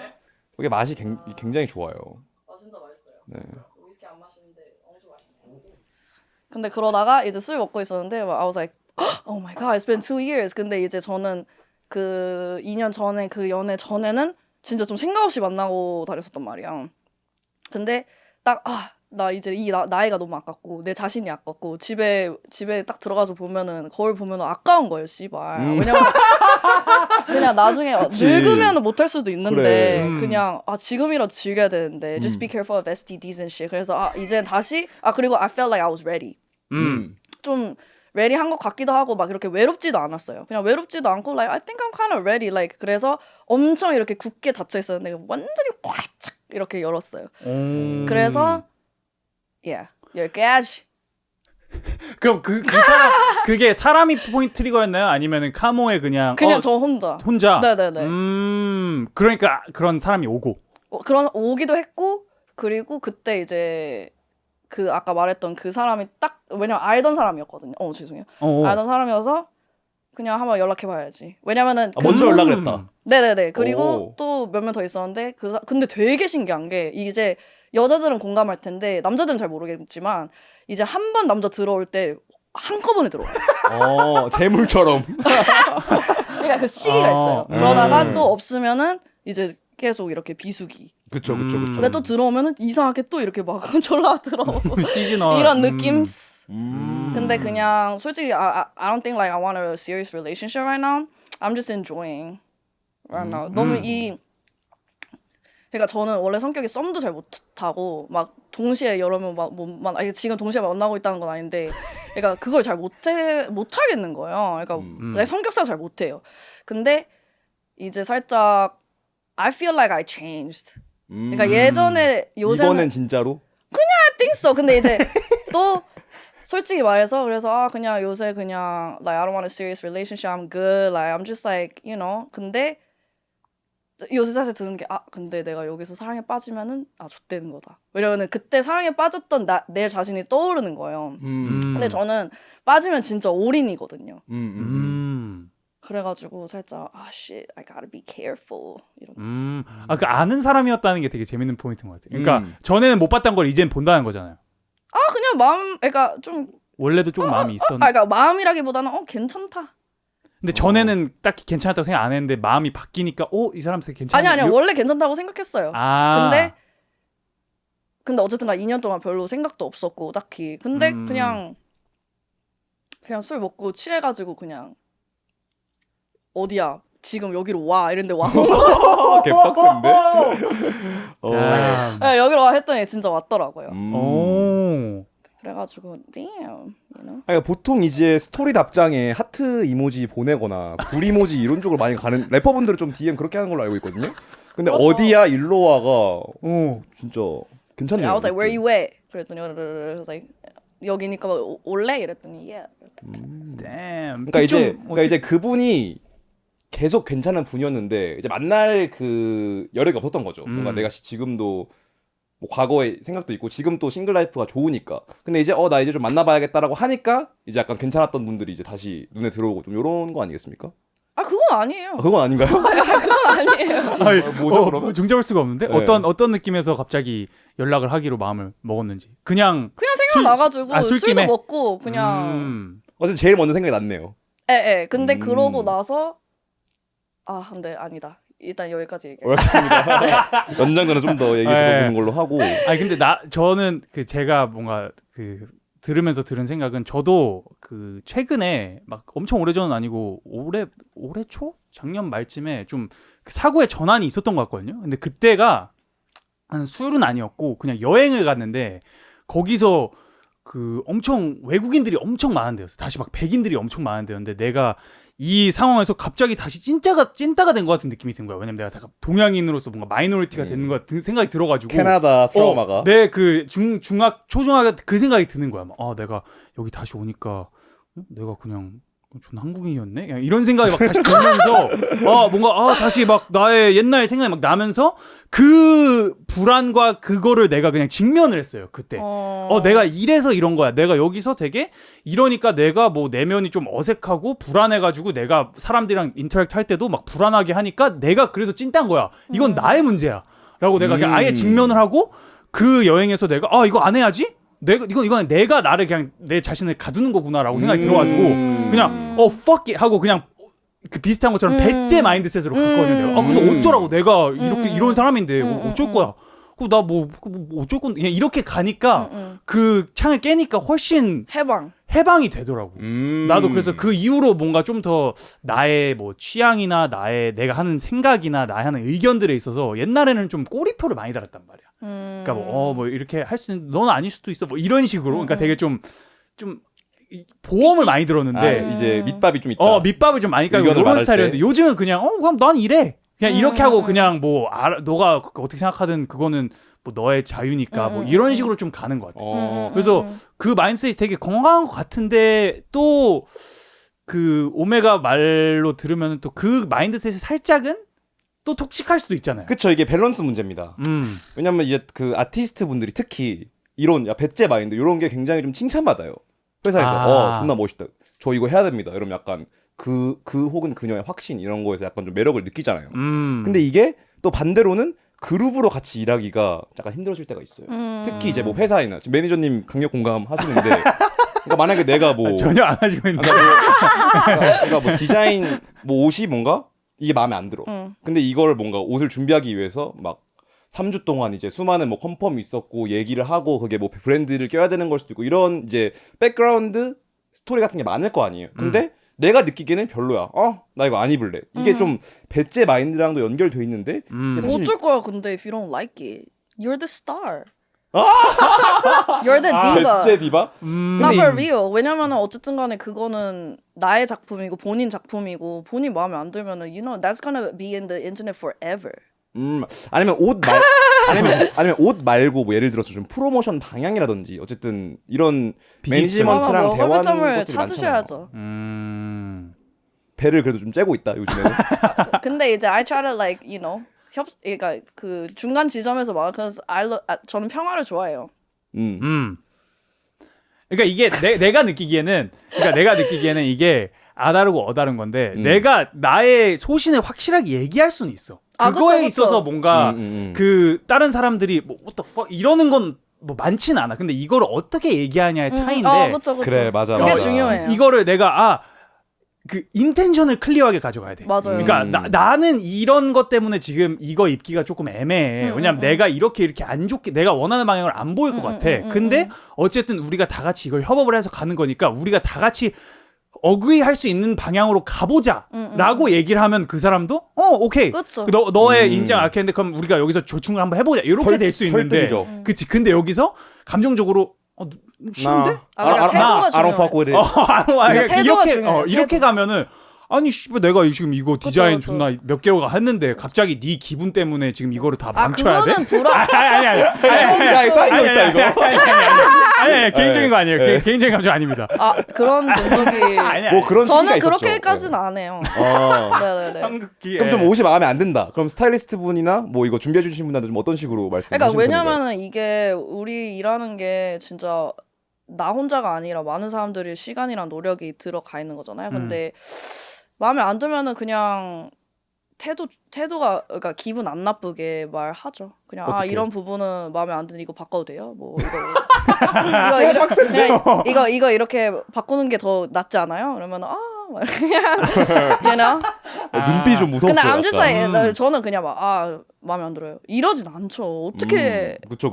이게 맛이 굉장히 좋아요. 진짜 맛있어요. 네. 위스키 안 마시는데 엄청 맛있네요. 근데 그러다가 이제 술 먹고 있었는데 I was like, oh my god, it's been 2 years. 근데 이제 저는 그 2년 전에 그 연애 전에는 진짜 좀 생각 없이 만나고 다녔었단 말이야. 근데 딱 나 이제 나이가 너무 아깝고 내 자신이 아깝고 집에 딱 들어가서 보면은 거울 보면은 아까운 거예요, 씨발. 왜냐면 그냥 나중에 늙으면 못할 수도 있는데 그래. 그냥 지금이라도 즐겨야 되는데 just be careful of STDs and shit. 그래서 이제 다시 그리고 I felt like I was ready. 좀 ready 한 것 같기도 하고 막 이렇게 외롭지도 않았어요. 그냥 외롭지도 않고 like I think I'm kind of ready. like 그래서 엄청 이렇게 굳게 닫혀 있었는데 완전히 활짝 이렇게 열었어요. 그래서 yeah, 여기까지. 그럼 그 사람 그게 사람이 포인트 트리거였나요? 아니면은 카모의 그냥 저 혼자. 혼자. 네네네. 그러니까 그런 사람이 오고. 그런 오기도 했고 그리고 그때 이제 그 아까 말했던 그 사람이 딱 왜냐면 알던 사람이었거든요. 죄송해요. 알던 사람이어서 그냥 한번 연락해봐야지. 왜냐면은 먼저 연락을 했다. 네네네. 그리고 또 몇 명 더 있었는데 근데 되게 신기한 게 이제 여자들은 공감할 텐데 남자들은 잘 모르겠지만 이제 한 번 남자 들어올 때 한꺼번에 들어와요. 재물처럼. 그러니까 그 시기가 있어요. 그러다가 또 없으면은 이제 계속 이렇게 비수기. 그쵸. 근데 또 들어오면은 이상하게 또 이렇게 막 졸라 들어오고 시즌1 이런 느낌. 근데 그냥 솔직히 I don't think like I want a serious relationship right now. I'm just enjoying right now. 너무 그러니까 저는 원래 성격이 썸도 잘 못하고 막 동시에 여러 명 지금 동시에 만나고 있다는 건 아닌데 그러니까 그걸 잘 못하겠는 거예요. 그러니까 내 성격상 잘 못해요. 근데 이제 살짝 I feel like I changed. 그러니까 예전에 요새는 이번엔 진짜로? I think so. 근데 이제 또 솔직히 말해서 그래서 그냥 요새 그냥 like I don't want a serious relationship. I'm good. Like I'm just like you know. 근데 요새 사실 드는 게 근데 내가 여기서 사랑에 빠지면은 좆되는 거다. 왜냐면은 그때 사랑에 빠졌던 내 자신이 떠오르는 거예요. 근데 저는 빠지면 진짜 올인이거든요. 그래가지고 살짝 shit, I gotta be careful 이런. 그 아는 사람이었다는 게 되게 재밌는 포인트인 것 같아요. 그러니까 전에는 못 봤던 걸 이젠 본다는 거잖아요. 그냥 마음, 그러니까 좀 원래도 조금 마음이 있었는데. 그러니까 마음이라기보다는 괜찮다. 근데 전에는 딱히 괜찮았다고 생각 안 했는데 마음이 바뀌니까 이 사람 되게 괜찮아. 아니요 원래 괜찮다고 생각했어요. 근데 어쨌든 2년 동안 별로 생각도 없었고 딱히. 근데 그냥 술 먹고 취해가지고 그냥 어디야 지금 여기로 와 이랬는데 와. 개빡센데? 여기로 와 했더니 진짜 왔더라고요. 그래가지고 damn, you know? 그러니까 보통 이제 스토리 답장에 하트 이모지 보내거나 불 이모지 이런 쪽으로 많이 가는 래퍼분들은 좀 DM 그렇게 하는 걸로 알고 있거든요. 근데 그렇죠. 어디야 일로 와가 진짜 괜찮네요. I was like, where you at? 그랬더니 I was like, 여기니까 올래? 이랬더니 yeah. Damn. 그러니까 이제 그분이 계속 괜찮은 분이었는데 이제 만날 그 여력이 없었던 거죠. 뭔가 내가 지금도 뭐 과거의 생각도 있고 지금 또 싱글 라이프가 좋으니까. 근데 이제 나 이제 좀 만나봐야겠다라고 하니까 이제 약간 괜찮았던 분들이 이제 다시 눈에 들어오고 좀 이런 거 아니겠습니까? 그건 아니에요. 그건 아닌가요? 그건 아니에요. 뭐죠 그러면? 중재할 수가 없는데 네. 어떤 느낌에서 갑자기 연락을 하기로 마음을 먹었는지 그냥 나가지고 술도 술김에? 먹고 그냥 어쨌든 제일 먼저 생각이 났네요. 근데 그러고 나서 근데 아니다. 일단 여기까지 얘기해. 알겠습니다. 연장전은 좀 더 얘기 들어보는 걸로 하고. 아니 근데 저는 그 제가 뭔가 그 들으면서 들은 생각은 저도 그 최근에 막 엄청 오래전은 아니고 올해 초 작년 말쯤에 좀 그 사고의 전환이 있었던 것 같거든요. 근데 그때가 술은 아니었고 그냥 여행을 갔는데 거기서 그 엄청 외국인들이 엄청 많은 데였어. 다시 막 백인들이 엄청 많은 데였는데 내가 이 상황에서 갑자기 다시 찐따가 된 것 같은 느낌이 든 거야. 왜냐면 내가 동양인으로서 뭔가 마이너리티가 되는 것 같은 생각이 들어가지고 캐나다 트라우마가. 내 그 중학 초중학교 그 생각이 드는 거야. 막, 내가 여기 다시 오니까 내가 그냥 전 한국인이었네. 그냥 이런 생각이 막 다시 들면서 뭔가 다시 막 나의 옛날 생각이 막 나면서 그 불안과 그거를 내가 그냥 직면을 했어요. 그때. 내가 이래서 이런 거야. 내가 여기서 되게 이러니까 내가 뭐 내면이 좀 어색하고 불안해가지고 내가 사람들이랑 인터랙트 할 때도 막 불안하게 하니까 내가 그래서 찐딴 거야. 이건 나의 문제야. 라고 내가 그냥 아예 직면을 하고 그 여행에서 내가 이거 안 해야지? 이건 내가 나를 그냥 내 자신을 가두는 거구나라고 생각이 들어가지고 그냥 fuck it 하고 그냥 그 비슷한 것처럼 배째 마인드셋으로 갔거든요. 내가. 그래서 어쩌라고 내가 이렇게 이런 사람인데 어쩔 거야. 나 뭐 어쩔 건데 그냥 이렇게 가니까 그 창을 깨니까 훨씬 해방이 되더라고. 나도 그래서 그 이후로 뭔가 좀 더 나의 뭐 취향이나 내가 하는 생각이나 나의 하는 의견들에 있어서 옛날에는 좀 꼬리표를 많이 달았단 말이야. 그러니까 뭐 이렇게 할 수 있는 넌 아닐 수도 있어 뭐 이런 식으로. 그러니까 되게 좀 보험을 많이 들었는데 이제 밑밥이 좀 있다. 밑밥을 좀 많이 깔고 이런 스타일이었는데 요즘은 그냥 그럼 난 이래. 그냥 이렇게 하고 그냥 뭐 너가 어떻게 생각하든 그거는 뭐 너의 자유니까 뭐 이런 식으로 좀 가는 것 같아. 그래서 그 마인드셋이 되게 건강한 것 같은데 또 그 오메가 말로 들으면 또 그 마인드셋이 살짝은 또 톡식할 수도 있잖아요. 그쵸, 이게 밸런스 문제입니다. 왜냐면 이제 그 아티스트 분들이 특히 이런 배째 마인드 이런 게 굉장히 좀 칭찬받아요. 회사에서 존나 멋있다. 저 이거 해야 됩니다. 이러면 약간 그 혹은 그녀의 확신 이런 거에서 약간 좀 매력을 느끼잖아요. 근데 이게 또 반대로는 그룹으로 같이 일하기가 약간 힘들어질 때가 있어요. 특히 이제 뭐 회사이나 지금 매니저님 강력 공감하시는데 그러니까 만약에 내가 뭐 전혀 안 하시고 있는데 그러니까 뭐 디자인 뭐 옷이 뭔가 이게 마음에 안 들어. 근데 이걸 뭔가 옷을 준비하기 위해서 막 3주 동안 이제 수많은 뭐 컨펌이 있었고 얘기를 하고 그게 뭐 브랜드를 껴야 되는 걸 수도 있고 이런 이제 백그라운드 스토리 같은 게 많을 거 아니에요. 근데 내가 느끼기에는 별로야. 나 이거 안 입을래. 이게 좀 배째 마인드랑도 연결돼 있는데 사실 어쩔 거야 근데 if you don't like it. You're the star. You're the diva. 배째 디바? Not for real. 왜냐면은 어쨌든 간에 그거는 나의 작품이고 본인 작품이고 본인 마음에 안 들면은 you know that's gonna be in the internet forever. 아니면 옷 말고 뭐 예를 들어서 좀 프로모션 방향이라든지 어쨌든 이런 매니지먼트랑 대화하는 점을 것들이 찾으셔야죠. 배를 그래도 좀 째고 있다 요즘에는. 근데 이제 I try to like you know 그러니까 그 중간 지점에서 막 그래서 저는 평화를 좋아해요. 그러니까 이게 내가 느끼기에는 이게 아다르고 어다른 건데 내가 나의 소신을 확실하게 얘기할 수는 있어. 그거에 그쵸. 있어서 뭔가 그 다른 사람들이 뭐 what the fuck 이러는 건 뭐 많지는 않아. 근데 이거를 어떻게 얘기하냐의 차이인데. 그쵸. 그래 맞아. 그게 중요해요. 이거를 내가 그 인텐션을 클리어하게 가져가야 돼. 맞아요. 그러니까 나는 이런 것 때문에 지금 이거 입기가 조금 애매해. 왜냐면 내가 이렇게 안 좋게 내가 원하는 방향을 안 보일 것 같아. 근데 어쨌든 우리가 다 같이 이걸 협업을 해서 가는 거니까 우리가 다 같이 어그리 할 수 있는 방향으로 가보자 라고 얘기를 하면 그 사람도 오케이 그쵸. 너의 인정 아케인데 그럼 우리가 여기서 조충을 한번 해보자 이렇게 될 수 있는데 설득이죠. 그치. 근데 여기서 감정적으로 싫은데? 그러니까 태도가 I don't fuck with it. 태도가 이렇게 중요해요. 이렇게 가면은 아니 씨발 내가 지금 이거 디자인 그쵸. 존나 몇 개월 했는데 갑자기 네 기분 때문에 지금 이거를 다 망쳐야 돼? 그거는 불안. 아니 야, 쌓이고 있다 이거. 아니 개인적인 거 아니에요. 개인적인 감정 아닙니다. 그런 정적이. 뭐 그런 저는 시기가 있었죠. 그렇게까지는 안 해요. 네네네. 상극기. 그럼 좀 옷이 마음에 안 든다. 그럼 스타일리스트 분이나 뭐 이거 준비해 주신 분한테 좀 어떤 식으로 말씀하시는 그러니까 편인가요? 왜냐면은 이게 우리 일하는 게 진짜 나 혼자가 아니라 많은 사람들이 시간이랑 노력이 들어가 있는 거잖아요. 근데 마음에 안 들면은 그냥 태도가 그러니까 기분 안 나쁘게 말하죠. 그냥 아 어떻게? 이런 부분은 마음에 안 드는 이거 바꿔도 돼요? 뭐 이거 이렇게 바꾸는 게 더 낫지 않아요? 그러면 막 you know? 눈빛이 좀 무서웠어요. 근데 I'm just 약간. like 저는 그냥 막 마음에 안 들어요. 이러진 않죠. 어떻게 그쵸.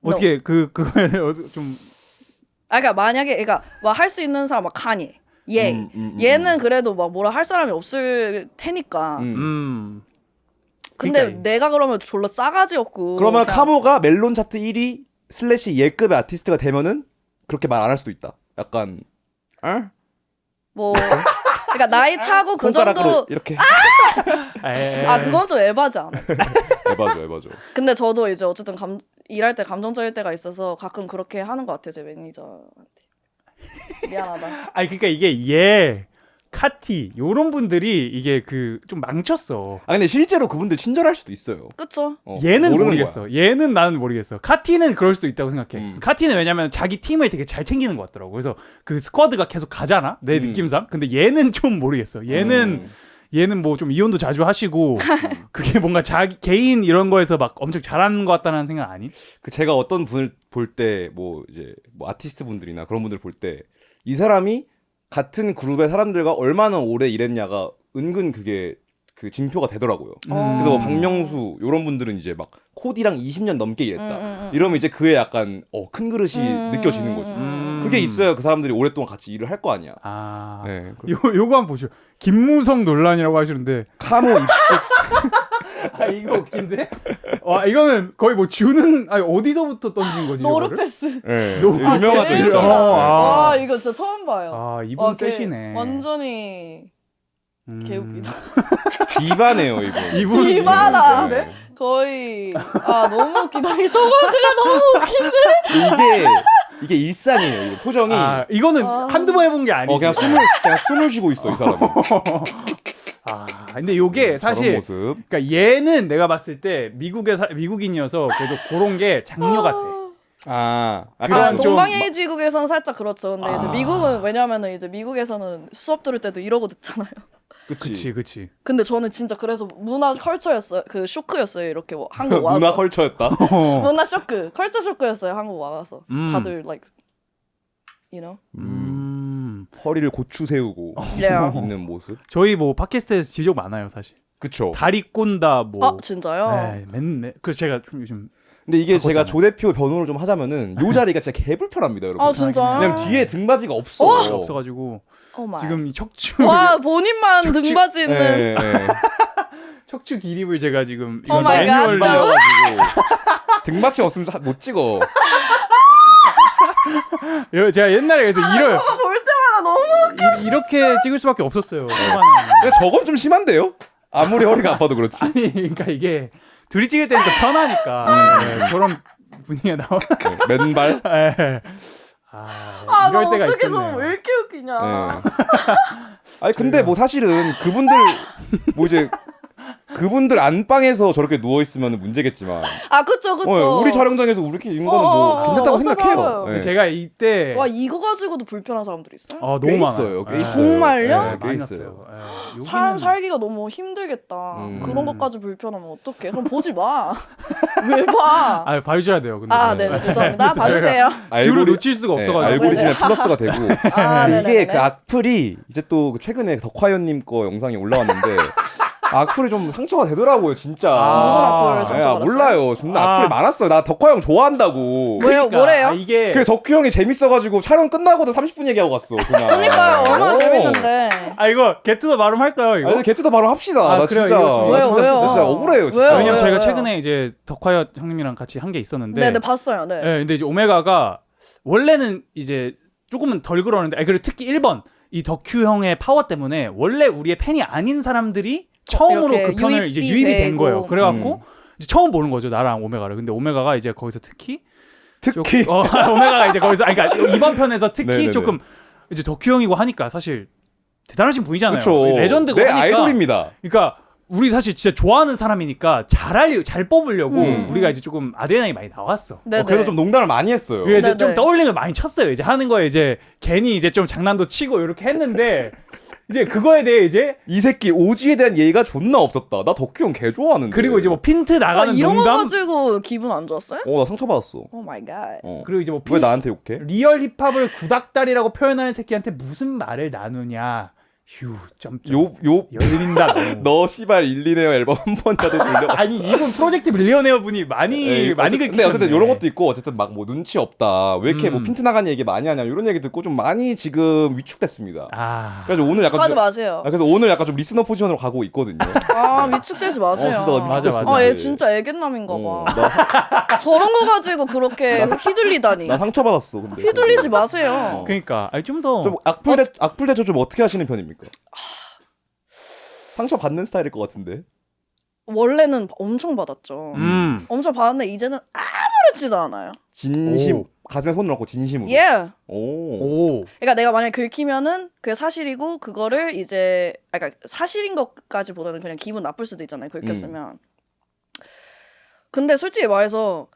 어떻게 그거에 좀 그러니까 만약에 그러니까 막 할 수 있는 사람 막 카니 얘는 그래도 막 뭐라 할 사람이 없을 테니까. 근데 그러니까 내가 그러면 졸라 싸가지 없고. 그러면 그냥 카모가 멜론 차트 1위 / 예급의 아티스트가 되면은 그렇게 말 안 할 수도 있다. 약간 뭐 그러니까 나이 차고 그 손가락으로 정도. 이렇게. 그건 좀 에바지 않아. 에바죠. 근데 저도 이제 어쨌든 일할 때 감정적일 때가 있어서 가끔 그렇게 하는 것 같아요, 제 매니저한테. 미안하다. 그러니까 이게 카티 요런 분들이 이게 좀 망쳤어. 근데 실제로 그분들 친절할 수도 있어요. 그쵸? 얘는 모르는 모르겠어. 거야. 얘는 나는 모르겠어. 카티는 그럴 수도 있다고 생각해. 음. 카티는 왜냐면 자기 팀을 되게 잘 챙기는 것 같더라고. 그래서 그 스쿼드가 계속 가잖아. 내 느낌상. 근데 얘는 좀 모르겠어. 얘는 뭐 좀 이혼도 자주 하시고 그게 뭔가 자기 개인 이런 거에서 막 엄청 잘하는 것 같다는 생각 아니? 제가 어떤 분을 볼 때 뭐 이제 뭐 아티스트 분들이나 그런 분들 볼 때 이 사람이 같은 그룹의 사람들과 얼마나 오래 일했냐가 은근 그게 그 징표가 되더라고요. 그래서 뭐 박명수 이런 분들은 이제 막 코디랑 20년 넘게 일했다. 이러면 이제 그의 약간 큰 그릇이 느껴지는 거죠. 그게 있어야 그 사람들이 오랫동안 같이 일을 할 거 아니야. 네. 요거 한번 보죠. 김무성 논란이라고 하시는데 카모 입국. 이거 웃긴데? 와 이거는 거의 뭐 주는 어디서부터 던진 거지? 노르패스. 네. 노- 유명하죠. 개 진짜. 재밌다. 아. 와 이거 진짜 처음 봐요. 이분 걔 세시네. 완전히 개웃기다. 비바네요 이거. 이분 비바다. 네. 거의 너무 웃기다. 저거 그냥 너무 이게 일상이에요. 이게 표정이. 이거는 한두 번 해본 게 아니지. 그냥 숨을 쉬고 있어 이 사람은. 근데 요게 저런 사실 모습. 그러니까 얘는 내가 봤을 때 미국인이어서 그래도 그런 게 장려가 돼. 그런 좀- 동방예의지국에서는 살짝 그렇죠. 근데 이제 미국은 왜냐면은 이제 미국에서는 수업 들을 때도 이러고 듣잖아요. 그치. 근데 저는 진짜 그래서 문화 컬처였어요. 그 쇼크였어요. 이렇게 한국 와서. 문화 컬처였다. 문화 쇼크, 컬처 쇼크였어요. 한국 와서 다들 like, you know. 허리를 고추 세우고 Yeah. 있는 모습. 저희 뭐 팟캐스트에서 지적 많아요, 사실. 그쵸. 다리 꼰다 뭐. 진짜요? 네, 맨날. 그래서 제가 좀 요즘 근데 이게 제가 바꿨잖아요. 조 대표 변호를 좀 하자면은 요 자리가 진짜 개불편합니다, 여러분. 진짜요? 왜냐면 뒤에 등받이가 없어. 없어가지고 마이. 지금 이 척추 와 본인만 등받이 있는. 네, 네. 척추 기립을 제가 지금 Oh my God. 이발려가지고 등받이 없으면 못 찍어. 제가 옛날에 그래서 이걸 볼 때마다 너무. 이렇게 찍을 수밖에 없었어요. 초반에는. 근데 저건 좀 심한데요? 아무리 허리가 아파도 그렇지. 아니 그러니까 이게 둘이 찍을 때는 또 편하니까 저런 분위기가 나와. 네, 맨발. 네. 이럴 때가 어떻게 있었네요. 왜 이렇게 웃기냐. 네. 아니 근데 뭐 사실은 그분들 뭐 이제 그분들 안방에서 저렇게 누워 있으면 문제겠지만. 그쵸. 우리 촬영장에서 우리끼리 있는 거는 뭐 괜찮다고 생각해요. 맞아요. 네. 제가 이때 와 이거 가지고도 불편한 사람들 있어요? 너무 꽤 많아요. 있어요. 꽤 네. 있어요. 정말요? 네, 꽤 많이 있어요. 났어요. 사람 살기가 너무 힘들겠다. 그런 것까지 불편하면 어떡해? 그럼 보지 마. 왜 봐? 봐주셔야 돼요. 근데 네, 죄송합니다. 봐주세요. 뷰를 놓칠 수가 없어가지고. 알고리즘에 플러스가 되고. 네네네. 이게 그 악플이 이제 또 최근에 덕화연님 거 영상이 올라왔는데 악플이 좀 상처가 되더라고요, 진짜. 무슨 악플 상처 받았어요? 몰라요. 존나 악플이 많았어요. 나 덕화 형 좋아한다고. 뭐래요? 이게 그래 덕규 형이 재밌어가지고 촬영 끝나고도 30분 얘기하고 갔어. 그냥. 그러니까요. 얼마나 재밌는데. 이거 게투더 말음 할까요, 이거? 아니 게트도 바로 합시다. 나 그래요, 진짜. 이거 좀- 나 왜요, 진짜, 왜요? 나 진짜 억울해요. 진짜. 왜요? 왜냐면 저희가 왜요? 최근에 이제 덕화여 형님이랑 같이 한 게 있었는데. 네, 봤어요. 네. 근데 이제 오메가가 원래는 이제 조금은 덜 그러는데, 그리고 특히 1번 이 덕큐 형의 파워 때문에 원래 우리의 팬이 아닌 사람들이 처음으로 이렇게 그 편을 이제 유입이 된 되고. 거예요. 그래갖고 이제 처음 보는 거죠, 나랑 오메가를. 근데 오메가가 이제 거기서 특히 오메가가 이제 거기서 그러니까 이번 편에서 특히 네네네. 조금 이제 덕큐 형이고 하니까 사실 대단하신 분이잖아요. 그쵸. 레전드고 내 하니까. 아이돌입니다. 그러니까 우리 사실 진짜 좋아하는 사람이니까 잘 뽑으려고 우리가 이제 조금 아드레날이 많이 나왔어. 그래서 좀 농담을 많이 했어요. 그래서 이제 좀 네네. 떠올리는 걸 많이 쳤어요. 이제 하는 거에 이제 괜히 이제 좀 장난도 치고 이렇게 했는데 이제 그거에 대해 이제 이 새끼 오지에 대한 예의가 존나 없었다. 나 덕후 형 개 좋아하는데. 그리고 이제 뭐 핀트 나가는 이런 거 농담 가지고 기분 안 좋았어요? 나 상처받았어. 오 마이 갓. 그리고 이제 뭐 왜 나한테 욕해? 리얼 힙합을 구닥다리라고 표현하는 새끼한테 무슨 말을 나누냐. 휴 점점 열린다. 너 씨발 일리네어 앨범 한 번이라도 돌려. 아니 이분 프로젝트 밀리어네어 분이 많이 근데 긁히셨네. 어쨌든 이런 것도 있고 어쨌든 막 뭐 눈치 없다. 왜 이렇게 뭐 핀트 나간 얘기 많이 하냐 이런 얘기 듣고 좀 많이 지금 위축됐습니다. 그래서 오늘 약간 하지 마세요. 그래서 오늘 약간 좀 리스너 포지션으로 가고 있거든요. 위축되지 마세요. 진짜 나 위축됐어. 맞아. 얘 진짜 애견남인가 봐. 저런 거 가지고 그렇게 휘둘리다니. 나 상처받았어. 근데 휘둘리지 마세요. 그러니까 아니 좀더 좀 악플 대처 좀 어떻게 하시는 편입니까? 상처 받는 스타일일 것 같은데. 원래는 엄청 받았죠. 엄청 받았는데 이제는 아무렇지도 않아요. 진심 가슴에 손을 얹고 진심으로. 예. 오. 그러니까 내가 만약에 긁히면은 그게 사실이고 그거를 이제 그러니까 사실인 것까지보다는 그냥 기분 나쁠 수도 있잖아요. 긁혔으면. 근데 솔직히 말해서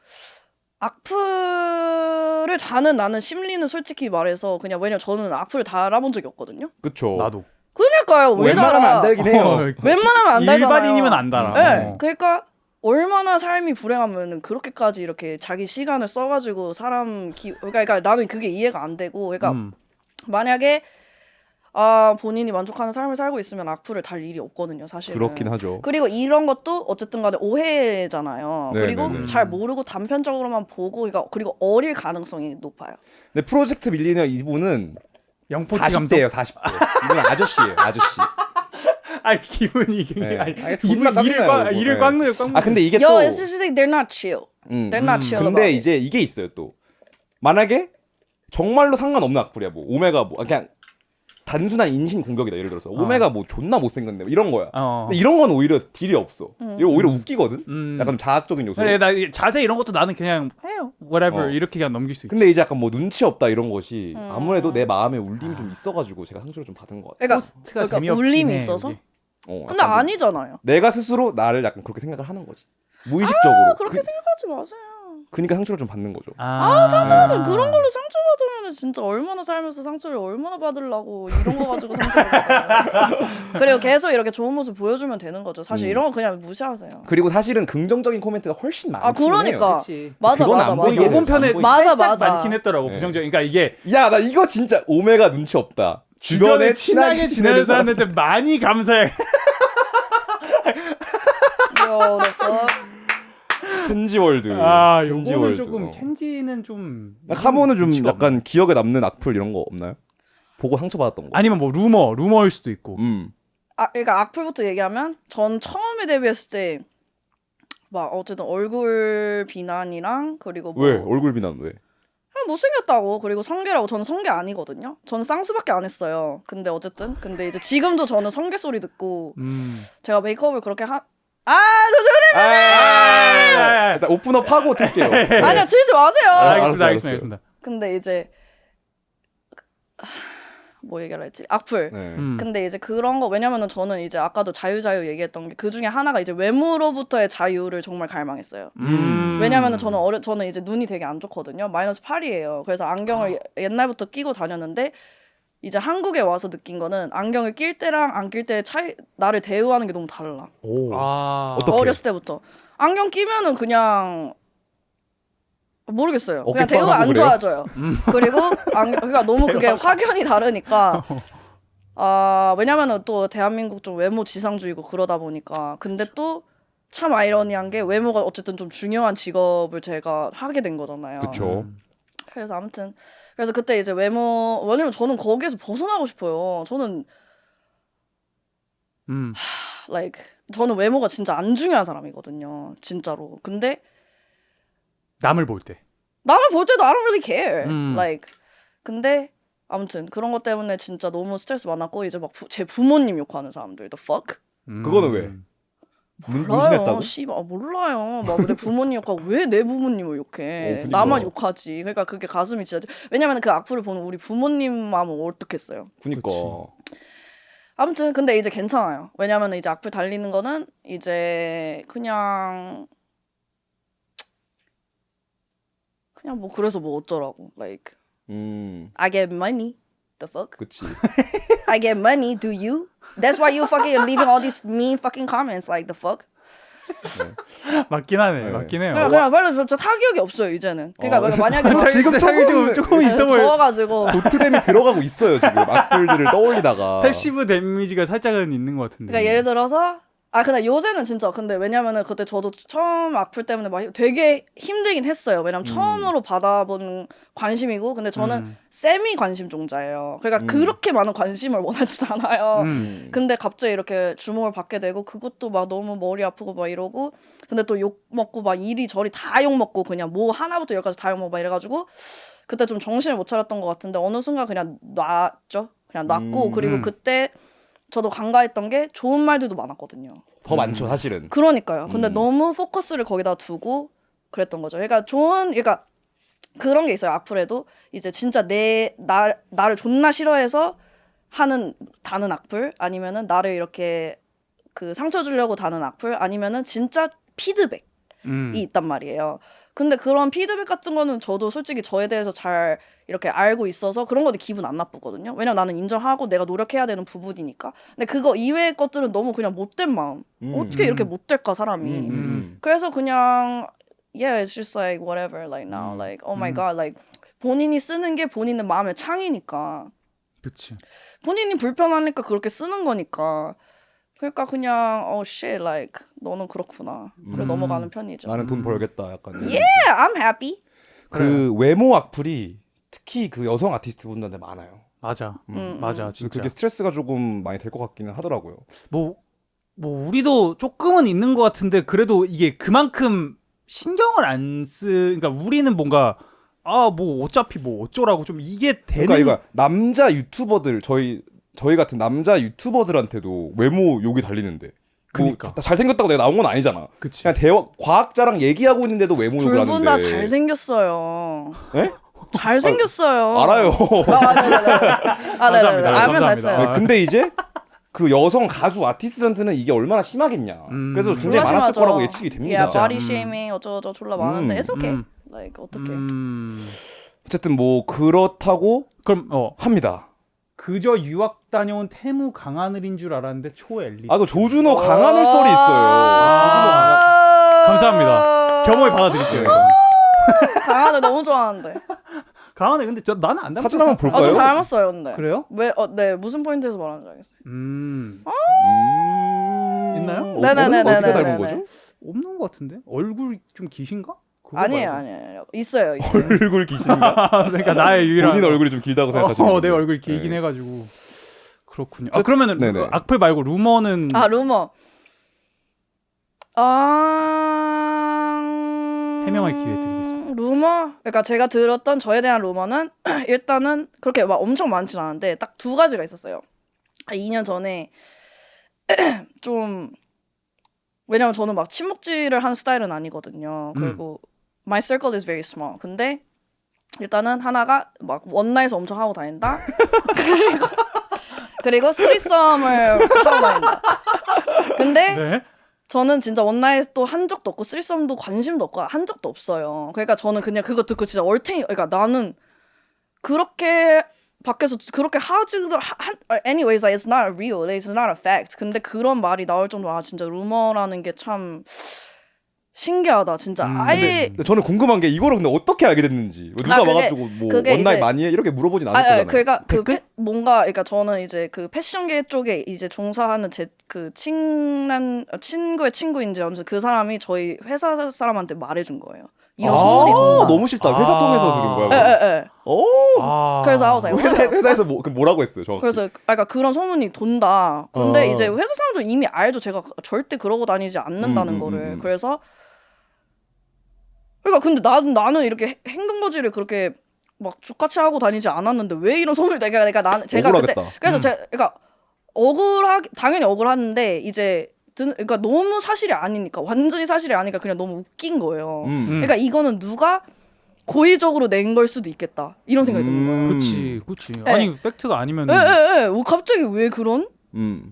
악플을 다는 나는 심리는 솔직히 말해서 그냥 왜냐면 저는 악플을 달아본 적이 없거든요. 그쵸. 나도 그러니까요. 왜 웬만하면 달아? 안 달긴 해요. 웬만하면 안 달잖아요. 일반인이면 안 달아. 네. 그러니까 얼마나 삶이 불행하면은 그렇게까지 이렇게 자기 시간을 써가지고 그러니까 나는 그게 이해가 안 되고 그러니까 만약에 본인이 만족하는 삶을 살고 있으면 악플을 달 일이 없거든요, 사실은. 그렇긴 하죠. 그리고 이런 것도 어쨌든 간에 오해잖아요. 네, 그리고 네, 네. 잘 모르고 단편적으로만 보고 그리고 어릴 가능성이 높아요. 근데 프로젝트 밀리네어 이분은 영포티 40대예요, 40대. 이분은 아저씨예요, 아저씨. 아니 기분이 네. 아니, 존나 짜증나요, 이거. 이를 꽉 넣어요. 근데 이게 Yo, 또 it's just like they're not chill. They're not chill about 근데 it. 이제 이게 있어요, 또. 만약에 정말로 상관없는 악플이야. 뭐 오메가 뭐 그냥 단순한 인신 공격이다. 예를 들어서 오메가 뭐 존나 못생겼네. 뭐 이런 거야. 근데 이런 건 오히려 딜이 없어. 이거 오히려 웃기거든. 약간 자학적인 요소. 그래 나 자세 이런 것도 나는 그냥 해요. whatever 이렇게 그냥 넘길 수 있지. 근데 이제 약간 뭐 눈치 없다 이런 것이 아무래도 내 마음에 울림이 좀 있어가지고 제가 상처를 좀 받은 것 같아요. 그러니까 울림이 있어서? 근데 약간 아니잖아요. 내가 스스로 나를 약간 그렇게 생각을 하는 거지. 무의식적으로. 그렇게 생각하지 마세요. 그러니까 상처를 좀 받는 거죠. 상처받으면 그런 걸로 상처받으면 진짜 얼마나 살면서 상처를 얼마나 받으려고 이런 거 가지고 상처를 받아요. 그리고 계속 이렇게 좋은 모습 보여주면 되는 거죠. 사실 이런 거 그냥 무시하세요. 그리고 사실은 긍정적인 코멘트가 훨씬 많긴 그러니까. 해요. 맞아. 이번 편에 맞아. 많긴 했더라고. 부정적. 그러니까 이게 야, 나 이거 진짜 오메가 눈치 없다. 주변에 친하게 지내는 사람한테 많이 감사해. Yo, the fuck? 켄지월드. 요거는 켄지월드. 조금 켄지는 좀. 카모는 좀 눈치가 약간 기억에 남는 악플 이런 거 없나요? 보고 상처받았던 거. 아니면 뭐 루머일 수도 있고. 그러니까 악플부터 얘기하면 전 처음에 데뷔했을 때 막 어쨌든 얼굴 비난이랑 그리고 뭐 왜? 얼굴 비난 왜? 그냥 못생겼다고 그리고 성계라고 저는 성계 아니거든요. 저는 쌍수밖에 안 했어요. 근데 이제 지금도 저는 성계 소리 듣고 제가 메이크업을 그렇게 일단 오픈업 하고 틀게요. 아니요 치지 마세요. 알겠습니다. 근데 이제 뭐 얘기를 했지? 악플. 네. 근데 이제 그런 거 왜냐면은 저는 이제 아까도 자유 얘기했던 게 그 중에 하나가 이제 외모로부터의 자유를 정말 갈망했어요. 왜냐면은 저는 이제 눈이 되게 안 좋거든요. -8이에요. 그래서 안경을 옛날부터 끼고 다녔는데 이제 한국에 와서 느낀 거는 안경을 낄 때랑 안 낄 때의 차이 나를 대우하는 게 너무 달라. 어떻게? 어렸을 때부터 안경 끼면은 그냥 모르겠어요. 그냥 어깨빵 대우가 하고 안 그래요? 좋아져요. 그리고 그러니까 너무 그게 확연히 다르니까 왜냐면은 또 대한민국 좀 외모 지상주의고 그러다 보니까 근데 또 참 아이러니한 게 외모가 어쨌든 좀 중요한 직업을 제가 하게 된 거잖아요. 그렇죠. 그래서 아무튼 그래서 그때 이제 왜냐면 저는 거기에서 벗어나고 싶어요. 저는 저는 외모가 진짜 안 중요한 사람이거든요. 진짜로. 근데 남을 볼 때. 남을 볼 때도 I don't really care. 근데 아무튼 그런 것 때문에 진짜 너무 스트레스 많았고 이제 막 제 부모님 욕하는 사람들 the fuck? 그거는 왜? 문신했다고? 씨발 몰라요. 막 내 부모님 욕하고 왜 내 부모님을 욕해? 그니까. 나만 욕하지. 그러니까 그게 가슴이 진짜 왜냐면 그 악플을 보는 우리 부모님 마음은 어떻겠어요. 그니까. 아무튼 근데 이제 괜찮아요. 왜냐면 이제 악플 달리는 거는 이제 그냥 뭐 그래서 뭐 어쩌라고. Like I get money. The fuck? 그치. I get money. Do you? That's why you fucking leaving all these mean fucking comments. Like the fuck? 맞긴 하네. 네. 맞긴 해요. 그냥 별로 저 타격이 없어요 이제는. 그러니까 만약에 막 지금 조금 있어 보여. 더워가지고 도트뎀이 들어가고 있어요 지금 악플들을 떠올리다가. 패시브 데미지가 살짝은 있는 것 같은데. 그러니까 예를 들어서 근데 요새는 진짜 근데 왜냐면은 그때 저도 처음 악플 때문에 막 되게 힘들긴 했어요. 왜냐면 처음으로 받아본 관심이고 근데 저는 세미 관심종자예요. 그러니까 그렇게 많은 관심을 원하지 않아요. 근데 갑자기 이렇게 주목을 받게 되고 그것도 막 너무 머리 아프고 막 이러고 근데 또 욕 먹고 막 이리저리 다 욕 먹고 그냥 뭐 하나부터 열까지 다 욕 먹고 막 이래가지고 그때 좀 정신을 못 차렸던 것 같은데 어느 순간 그냥 놨죠. 그냥 놨고 그리고 그때 저도 간과했던 게 좋은 말들도 많았거든요. 더 많죠 사실은. 그러니까요. 근데 너무 포커스를 거기다 두고 그랬던 거죠. 그러니까 그러니까 그런 게 있어요. 악플에도 이제 진짜 나를 존나 싫어해서 다는 악플 아니면은 나를 이렇게 그 상처 주려고 다는 악플 아니면은 진짜 피드백이 있단 말이에요. 근데 그런 피드백 같은 거는 저도 솔직히 저에 대해서 잘 이렇게 알고 있어서 그런 것도 기분 안 나쁘거든요. 왜냐면 나는 인정하고 내가 노력해야 되는 부분이니까. 근데 그거 이외의 것들은 너무 그냥 못된 마음. 어떻게 이렇게 못될까 사람이. 그래서 그냥 yeah, it's just like whatever like now like oh my god like 본인이 쓰는 게 본인의 마음의 창이니까. 그치. 본인이 불편하니까 그렇게 쓰는 거니까. 그러니까 그냥 shit like 너는 그렇구나. 그래 넘어가는 편이죠. 나는 돈 벌겠다 약간. Yeah, I'm happy. 그 외모 악플이 특히 그 여성 아티스트 분들한테 많아요. 맞아. 맞아. 진짜. 그게 스트레스가 조금 많이 될 것 같기는 하더라고요. 뭐 우리도 조금은 있는 것 같은데 그래도 이게 그만큼 신경을 안 그러니까 우리는 뭔가 뭐 어차피 뭐 어쩌라고 좀 이게 되는. 그러니까 이거 남자 유튜버들 저희 같은 남자 유튜버들한테도 외모 욕이 달리는데. 그러니까. 뭐 잘생겼다고 내가 나온 건 아니잖아. 그치. 그냥 과학자랑 얘기하고 있는데도 외모 욕을 하는데. 둘 분 다 잘생겼어요. 예? 잘생겼어요. 알아요. 네. 감사합니다. 알면 감사합니다. 됐어요. 네, 근데 이제 그 여성 가수 아티스트한테는 이게 얼마나 심하겠냐. 그래서 굉장히 졸라 많았을 심하죠. 거라고 예측이 됩니다. Yeah, body shaming 어쩌고저쩌고 졸라 많은데 it's okay. Like 어떡해. 어쨌든 뭐 그렇다고 그럼 합니다. 그저 유학 다녀온 태무 강하늘인 줄 알았는데 초엘리. 그 조준호 강하늘 썰이 있어요. 감사합니다. 겸허히 받아드릴게요. 강하늘 너무 좋아하는데. 강하늘 근데 나는 안 닮았어. 사진 한번 볼까요? 좀 닮았어요, 근데. 그래요? 네, 무슨 포인트에서 말하는지 알겠어요. 있나요? 네네네네네. 어떻게 닮은 거죠? 없는 것 같은데? 얼굴 좀 기신가? 그거 아니에요. 있어요. 얼굴 기신가? 그러니까 나의 유일한 본인 얼굴이 좀 길다고 생각하시는 내 얼굴이 길긴 해가지고 그렇군요. 그러면은 네네. 악플 말고 루머는 루머. 해명할 기회 드리겠습니다. 루머? 그러니까 제가 들었던 저에 대한 루머는 일단은 그렇게 막 엄청 많진 않은데 딱 두 가지가 있었어요. 2년 전에 좀 왜냐면 저는 막 친목질을 하는 스타일은 아니거든요. 그리고 my circle is very small. 근데 일단은 하나가 막 원나잇을 엄청 하고 다닌다. 그리고 쓰리썸을 하고 다닌다. 근데 네? 저는 진짜 원나잇도 한 적도 없고 쓰리썸도 관심도 없고 한 적도 없어요. 그러니까 저는 그냥 그거 듣고 진짜 그러니까 나는 그렇게 밖에서 그렇게 anyways like it's not real, it's not a fact. 근데 그런 말이 나올 정도로 진짜 루머라는 게 참 신기하다 진짜. 아예 근데 저는 궁금한 게 이거를 근데 어떻게 알게 됐는지 누가 와가지고 뭐 원나잇 많이 해 이렇게 물어보진 않을 거잖아요. 그러니까 그러니까 저는 이제 그 패션계 쪽에 이제 종사하는 제 그 친구의 친구인지 아무튼 그 사람이 저희 회사 사람한테 말해준 거예요. 이런 소문이 돈다. 너무 싫다. 회사 통해서 들은 거야. 예. 그래서 I was like, 회사에서 뭐라고 했어요? 정확히. 그래서 그러니까 그런 소문이 돈다. 근데 이제 회사 사람들 이미 알죠. 제가 절대 그러고 다니지 않는다는 거를. 그래서 그러니까 근데 나는 이렇게 행동거지를 그렇게 막 족같이 하고 다니지 않았는데 왜 이런 소문을 제가 억울하겠다. 그때 그래서 제가 그러니까 당연히 억울한데 이제 그러니까 너무 사실이 아니니까 완전히 사실이 아니니까 그냥 너무 웃긴 거예요. 그러니까 이거는 누가 고의적으로 낸 걸 수도 있겠다 이런 생각이 드는 거예요. 그치. 아니 팩트가 아니면 갑자기 왜 그런?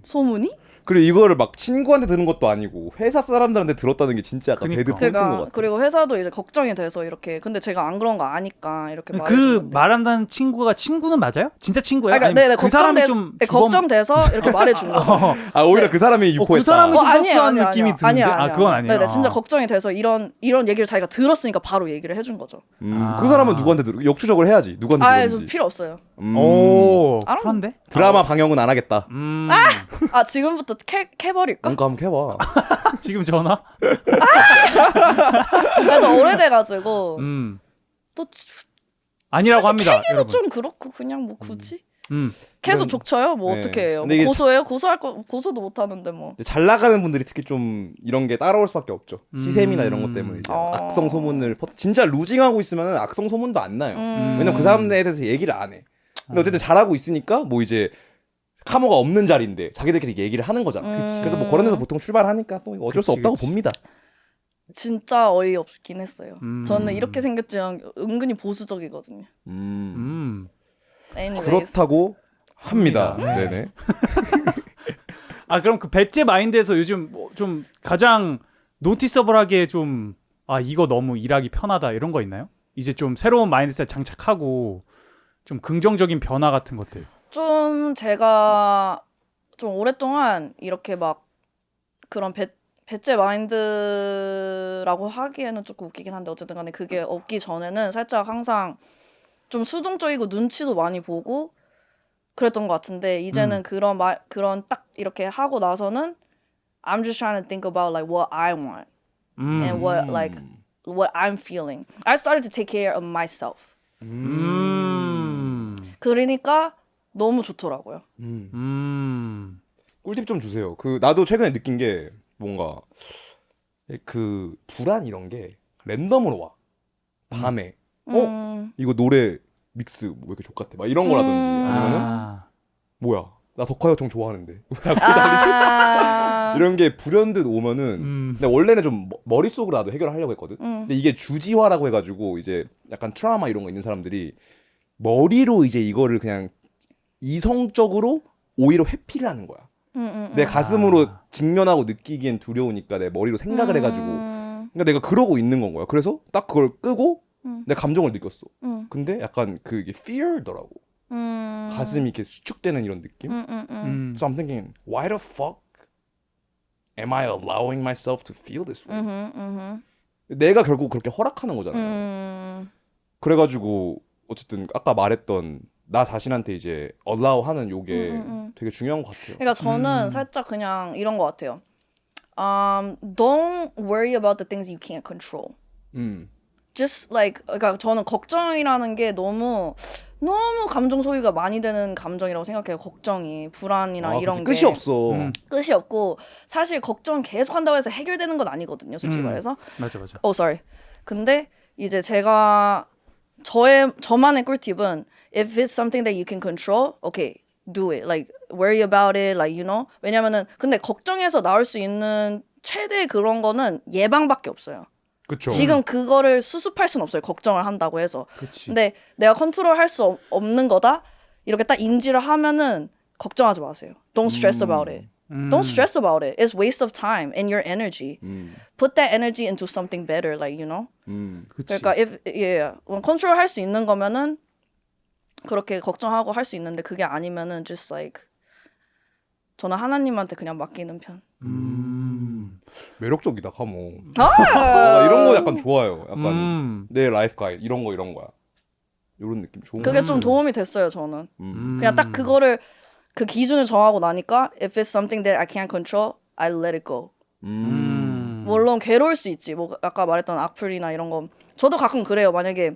소문이? 그리고 이거를 막 친구한테 들은 것도 아니고 회사 사람들한테 들었다는 게 진짜 약간 배드 그니까. 포인트인 것 그러니까 같아. 그리고 회사도 이제 걱정이 돼서 이렇게 근데 제가 안 그런 거 아니까 이렇게 그 말해주는데. 말한다는 친구가 친구는 맞아요? 진짜 친구예요? 그러니까 아니면 네네 그 사람이 걱정돼, 좀 네, 걱정돼서 이렇게 말해준 거죠. 아 오히려 네. 그 사람이 유포했다. 그 사람은 좀 아니에요, 섭섭한 아니에요, 느낌이 아니에요. 드는데 아니에요, 그건 아니에요. 네네 진짜 아. 걱정이 돼서 이런 얘기를 자기가 들었으니까 바로 얘기를 해준 거죠. 그 사람은 누구한테 역추적을 해야지. 누구한테 아, 저 들었는지. 필요 없어요. 오, 알아. 그런데 드라마 방영은 안 하겠다. 아 지금부터 캐버릴까? 그러니까 한번 해봐. 지금 전화? 좀 오래돼가지고 또 아니라고 사실 합니다, 캐기도 여러분. 좀 그렇고 그냥 뭐 굳이 계속 이런- 족쳐요? 뭐 네. 어떻게 해요? 근데 뭐 이게 고소해요? 고소할 거 고소도 못 하는데 뭐. 잘 나가는 분들이 특히 좀 이런 게 따라올 수밖에 없죠. 시샘이나 이런 것 때문에 이제 악성 소문을 진짜 루징하고 있으면 악성 소문도 안 나요. 왜냐면 그 사람들에 대해서 얘기를 안 해. 근데 어쨌든 잘하고 있으니까 뭐 이제 카모가 없는 자리인데 자기들끼리 얘기를 하는 거잖아. 그래서 뭐 그런 데서 보통 출발하니까 또 어쩔 수 그치, 없다고 그치. 봅니다. 진짜 어이없긴 했어요. 저는 이렇게 생겼지만 은근히 보수적이거든요. Anyways. 그렇다고 합니다. 네네. 아 그럼 그 배째 마인드에서 요즘 뭐좀 가장 노티서블하게 좀 아 이거 너무 일하기 편하다 이런 거 있나요? 이제 좀 새로운 마인드셋 장착하고 좀 긍정적인 변화 같은 것들. 좀 제가 좀 오랫동안 이렇게 막 그런 배째 마인드라고 하기에는 조금 웃기긴 한데 어쨌든 간에 그게 없기 전에는 살짝 항상 좀 수동적이고 눈치도 많이 보고 그랬던 것 같은데 이제는 그런 딱 이렇게 하고 나서는 I'm just trying to think about like what I want and what I'm feeling. I started to take care of myself. 그러니까 너무 좋더라고요. 꿀팁 좀 주세요. 그 나도 최근에 느낀 게 뭔가 그 불안 이런 게 랜덤으로 와. 밤에 이거 노래 믹스 뭐 이렇게 족같아 막 이런 거라든지 아니면은 뭐야 나 덕화요청 좋아하는데 이런 게 불현듯 오면은 근데 원래는 좀 머릿속으로 나도 해결하려고 했거든. 근데 이게 주지화라고 해가지고 이제 약간 트라우마 이런 거 있는 사람들이 머리로 이제 이거를 그냥 이성적으로 오히려 회피를 하는 거야. 내 가슴으로 직면하고 느끼기엔 두려우니까 내 머리로 생각을 해가지고 그러니까 내가 그러고 있는 건 거야. 그래서 딱 그걸 끄고 내 감정을 느꼈어. 근데 약간 그게 fear더라고. 가슴이 이렇게 수축되는 이런 느낌. So I'm thinking, why the fuck am I allowing myself to feel this way? 내가 결국 그렇게 허락하는 거잖아요. 그래가지고 어쨌든 아까 말했던 나 자신한테 이제 allow 하는 요게 되게 중요한 것 같아요. 그러니까 저는 살짝 그냥 이런 것 같아요. Don't worry about the things you can't control. Just like 그러니까 저는 걱정이라는 게 너무 감정 소비가 많이 되는 감정이라고 생각해요. 걱정이 불안이나 이런 게 끝이 없어. 끝이 없고 사실 걱정 계속 한다고 해서 해결되는 건 아니거든요. 솔직히 말해서. 맞아. sorry. 근데 이제 저만의 꿀팁은 if it's something that you can control, okay, do it. Like worry about it, like you know. 왜냐면은 근데 걱정에서 나올 수 있는 최대 그런 거는 예방밖에 없어요. 그쵸. 지금 그거를 수습할 수는 없어요. 걱정을 한다고 해서. 그치. 근데 내가 컨트롤할 수 없는 거다. 이렇게 딱 인지를 하면은 걱정하지 마세요. Don't stress about it. Don't stress about it. It's waste of time and your energy. Put that energy into something better, like you know. 그치. 그러니까 컨트롤 할 수 있는 거면은 그렇게 걱정하고 할 수 있는데 그게 아니면은 just like 저는 하나님한테 그냥 맡기는 편. 매력적이다, 카모. 나 이런 거 약간 좋아요. 약간 내 라이프 가이드 이런 거야. 이런 느낌 좋은. 그게 좀 도움이 됐어요, 저는. 그냥 딱 그거를 그 기준을 정하고 나니까 if it's something that I can't control, I let it go. 물론 괴로울 수 있지. 뭐 아까 말했던 악플이나 이런 거. 저도 가끔 그래요. 만약에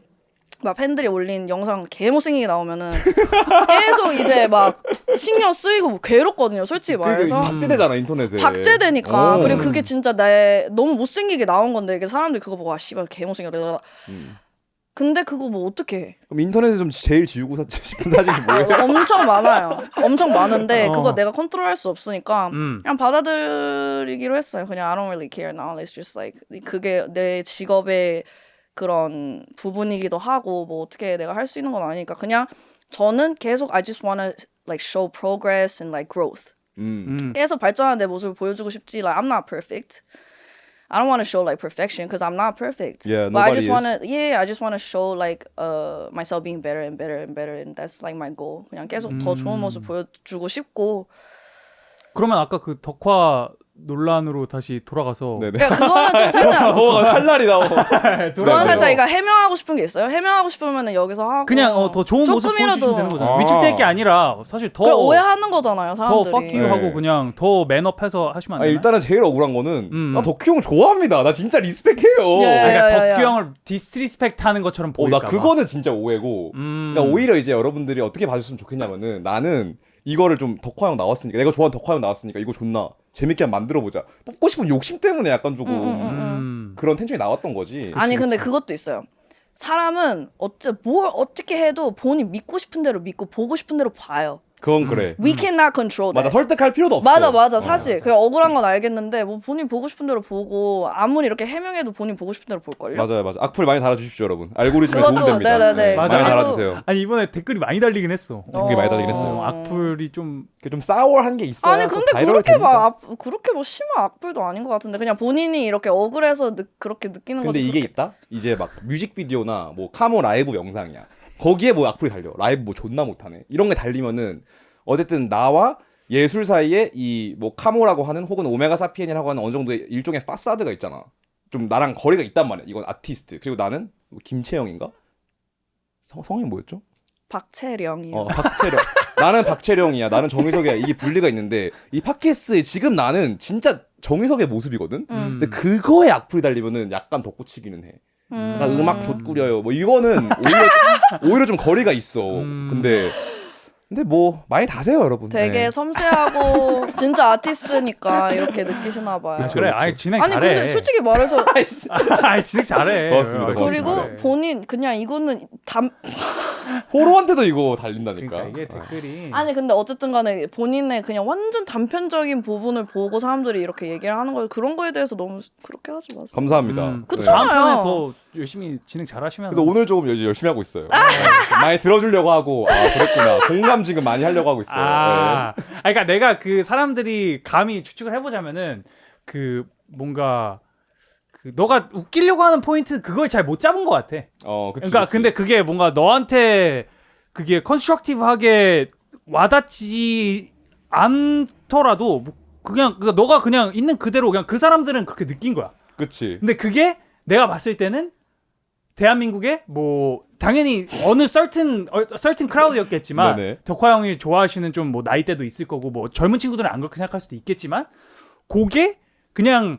막 팬들이 올린 영상 개 못생기게 나오면은 계속 이제 막 신경 쓰이고 뭐 괴롭거든요. 솔직히 말해서. 박제되잖아 인터넷에. 박제되니까. 그리고 그게 진짜 너무 못생기게 나온 건데 이게 사람들이 그거 보고 아 씨발 개 못생겨. 근데 그거 뭐 어떻게 해? 그럼 인터넷에 좀 제일 지우고 싶은 사진이 뭐예요? 엄청 많아요. 엄청 많은데 그거 내가 컨트롤할 수 없으니까 그냥 받아들이기로 했어요. 그냥 I don't really care now. It's just like 그게 내 직업의 그런 부분이기도 하고 뭐 어떻게 내가 할 수 있는 건 아니니까 그냥 저는 계속 I just wanna like show progress and like growth. 계속 발전하는 내 모습을 보여주고 싶지. Like I'm not perfect. I don't want to show like perfection because I'm not perfect. Yeah, but I just nobody want to I just want to show like myself being better and better and better and that's like my goal. 그냥 계속 더 좋은 모습 보여주고 싶고. 그러면 아까 그 덕화 논란으로 다시 돌아가서 네네. 그러니까 그거는 좀 살짝 칼날이다. 그건 살짝 이거 해명하고 싶은 게 있어요. 해명하고 싶으면은 여기서 하고 그냥 더 좋은 모습 조금이라도 보여주시면 되는 거잖아요. 아. 위축될 게 아니라 사실 더 오해하는 거잖아요, 더 사람들이. fuck you 네. 하고 그냥 더 맨업해서 하시면 안 아니, 되나요? 일단은 제일 억울한 거는 나 덕후 형 좋아합니다. 나 진짜 리스펙해요. 예. 그러니까 야. 덕후 형을 디스리스펙트 하는 것처럼 보일까 나 봐. 그거는 진짜 오해고. 그러니까 오히려 이제 여러분들이 어떻게 봐줬으면 좋겠냐면은 나는 이거를 좀 덕화 형 나왔으니까 내가 좋아하는 덕화 형 나왔으니까 이거 존나 재밌게 한번 만들어 보자. 뽑고 싶은 욕심 때문에 약간 조금 그런 텐션이 나왔던 거지. 아니 근데 그것도 있어요. 사람은 뭘 어떻게 해도 본인 믿고 싶은 대로 믿고 보고 싶은 대로 봐요. 그건 그래. We cannot control that. 맞아, 설득할 필요도 없어. 맞아 사실 그냥 억울한 건 알겠는데 뭐 본인 보고 싶은 대로 보고 아무리 이렇게 해명해도 본인 보고 싶은 대로 볼걸요? 맞아요. 악플 많이 달아주십시오, 여러분. 알고리즘에 그것도, 도움됩니다. 네네네. 많이 맞아요. 달아주세요. 아니 이번에 댓글이 많이 달리긴 했어. 댓글이 많이 달리긴 했어요. 악플이 좀 좀 싸워한 게 있어야 아니 또 근데 바이럴이 그렇게 됩니다. 그렇게 뭐 심한 악플도 아닌 것 같은데 그냥 본인이 이렇게 억울해서 그렇게 느끼는 근데 거지. 이게 있다? 이제 막 뮤직비디오나 뭐 카모 라이브 영상이야. 거기에 뭐 악플이 달려. 라이브 뭐 존나 못하네. 이런 게 달리면은 어쨌든 나와 예술 사이에 이 뭐 카모라고 하는 혹은 오메가 사피엔이라고 하는 어느 정도의 일종의 파사드가 있잖아. 좀 나랑 거리가 있단 말이야. 이건 아티스트. 그리고 나는 뭐 김채영인가? 성이 뭐였죠? 박채령이요. 박채령. 나는 박채령이야. 나는 정의석이야. 이게 분리가 있는데 이 팟캐스트에 지금 나는 진짜 정의석의 모습이거든. 근데 그거에 악플이 달리면은 약간 덧붙이기는 해. 약간 음악 좆구려요. 뭐 이거는 오히려 좀 거리가 있어. 근데 뭐 많이 다세요, 여러분. 되게 네. 섬세하고 진짜 아티스트니까 이렇게 느끼시나 봐요. 아, 그래. 아니 진행 아니 잘해. 근데 솔직히 말해서 아니 진행 잘해. 고맙습니다. 그리고 잘해. 본인 그냥 이거는 호로한테도 이거 달린다니까. 그러니까 이게 댓글이 아니 근데 어쨌든 간에 본인의 그냥 완전 단편적인 부분을 보고 사람들이 이렇게 얘기를 하는 거 그런 거에 대해서 너무 그렇게 하지 마세요. 감사합니다. 그쵸? 다음 편에 괜찮아요. 더 열심히 진행 잘하시면 그래서 오늘 조금 열심히 하고 있어요. 많이 들어주려고 하고 그랬구나. 공감 지금 많이 하려고 하고 있어요. 그러니까 내가 그 사람들이 감히 추측을 해보자면은 그 뭔가 그 너가 웃기려고 하는 포인트 그걸 잘 못 잡은 것 같아. 그치, 그러니까 그치. 근데 그게 뭔가 너한테 그게 컨스트럭티브하게 와닿지 않더라도 그냥 너가 그냥 있는 그대로 그냥 그 사람들은 그렇게 느낀 거야. 그치. 근데 그게 내가 봤을 때는 대한민국에 뭐 당연히 어느 certain crowd였겠지만 네네. 덕화 형이 좋아하시는 좀 뭐 나이대도 있을 거고 뭐 젊은 친구들은 안 그렇게 생각할 수도 있겠지만 그게 그냥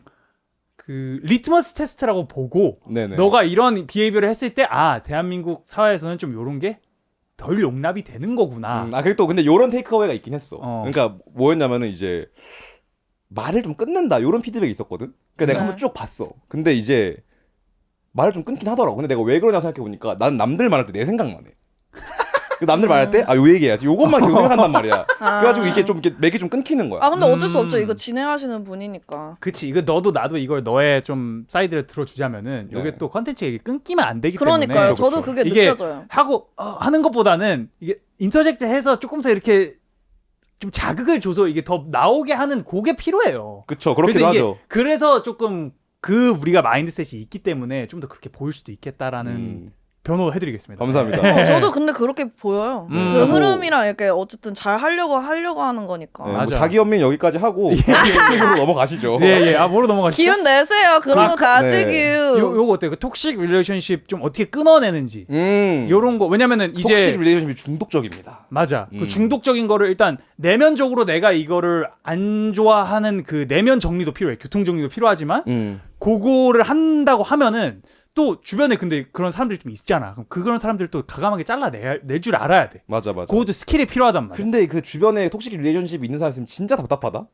그 리트머스 테스트라고 보고 네네. 너가 이런 비헤이비어를 했을 때 대한민국 사회에서는 좀 요런 게 덜 용납이 되는 거구나. 그리고 또 근데 요런 테이크어웨이가 있긴 했어. 어. 그러니까 뭐였냐면은 이제 말을 좀 끊는다 요런 피드백이 있었거든. 그래서 내가 네. 한번 쭉 봤어. 근데 이제 말을 좀 끊긴 하더라고. 근데 내가 왜 그러냐 생각해 보니까 난 남들 말할 때 내 생각만 해. 남들 말할 때 요 얘기해야지. 요것만 계속 생각한단 말이야. 그래가지고 이게 좀 이렇게 맥이 좀 끊기는 거야. 아 근데 어쩔 수 없죠. 이거 진행하시는 분이니까. 그치 이거 너도 나도 이걸 너의 좀 사이드를 들어주자면은 요게 네. 또 컨텐츠가 이게 끊기면 안 되기 그러니까요. 때문에 그쵸, 저도 그쵸. 그게 이게 느껴져요. 하고 하는 것보다는 이게 인터젝트 해서 조금 더 이렇게 좀 자극을 줘서 이게 더 나오게 하는 그게 필요해요. 그쵸. 그렇기도 그래서 이게 하죠. 그래서 조금 그 우리가 마인드셋이 있기 때문에 좀 더 그렇게 보일 수도 있겠다라는 변호해드리겠습니다. 감사합니다. 저도 근데 그렇게 보여요. 음. 그 뭐- 흐름이랑 이렇게 어쨌든 잘 하려고 하는 거니까. 네, 뭐 맞아. 자기 연민 여기까지 하고 로 넘어가시죠. 예예. 뭐로 넘어가시죠? 기운 내세요. 그런 거 가지고. 요거 어때요? 그 톡식 릴레이션십 좀 어떻게 끊어내는지 요런 거 왜냐면은 이제 톡식 릴레이션십이 중독적입니다. 맞아. 그 중독적인 거를 일단 내면적으로 내가 이거를 안 좋아하는 그 내면 정리도 필요해. 교통 정리도 필요하지만 그거를 한다고 하면은 또 주변에 근데 그런 사람들이 좀 있잖아. 그럼 그런 사람들 또 가감하게 잘라낼 줄 알아야 돼. 맞아. 그것도 스킬이 필요하단 말이야. 근데 그 주변에 톡식 릴레이션십 있는 사람 있으면 진짜 답답하다.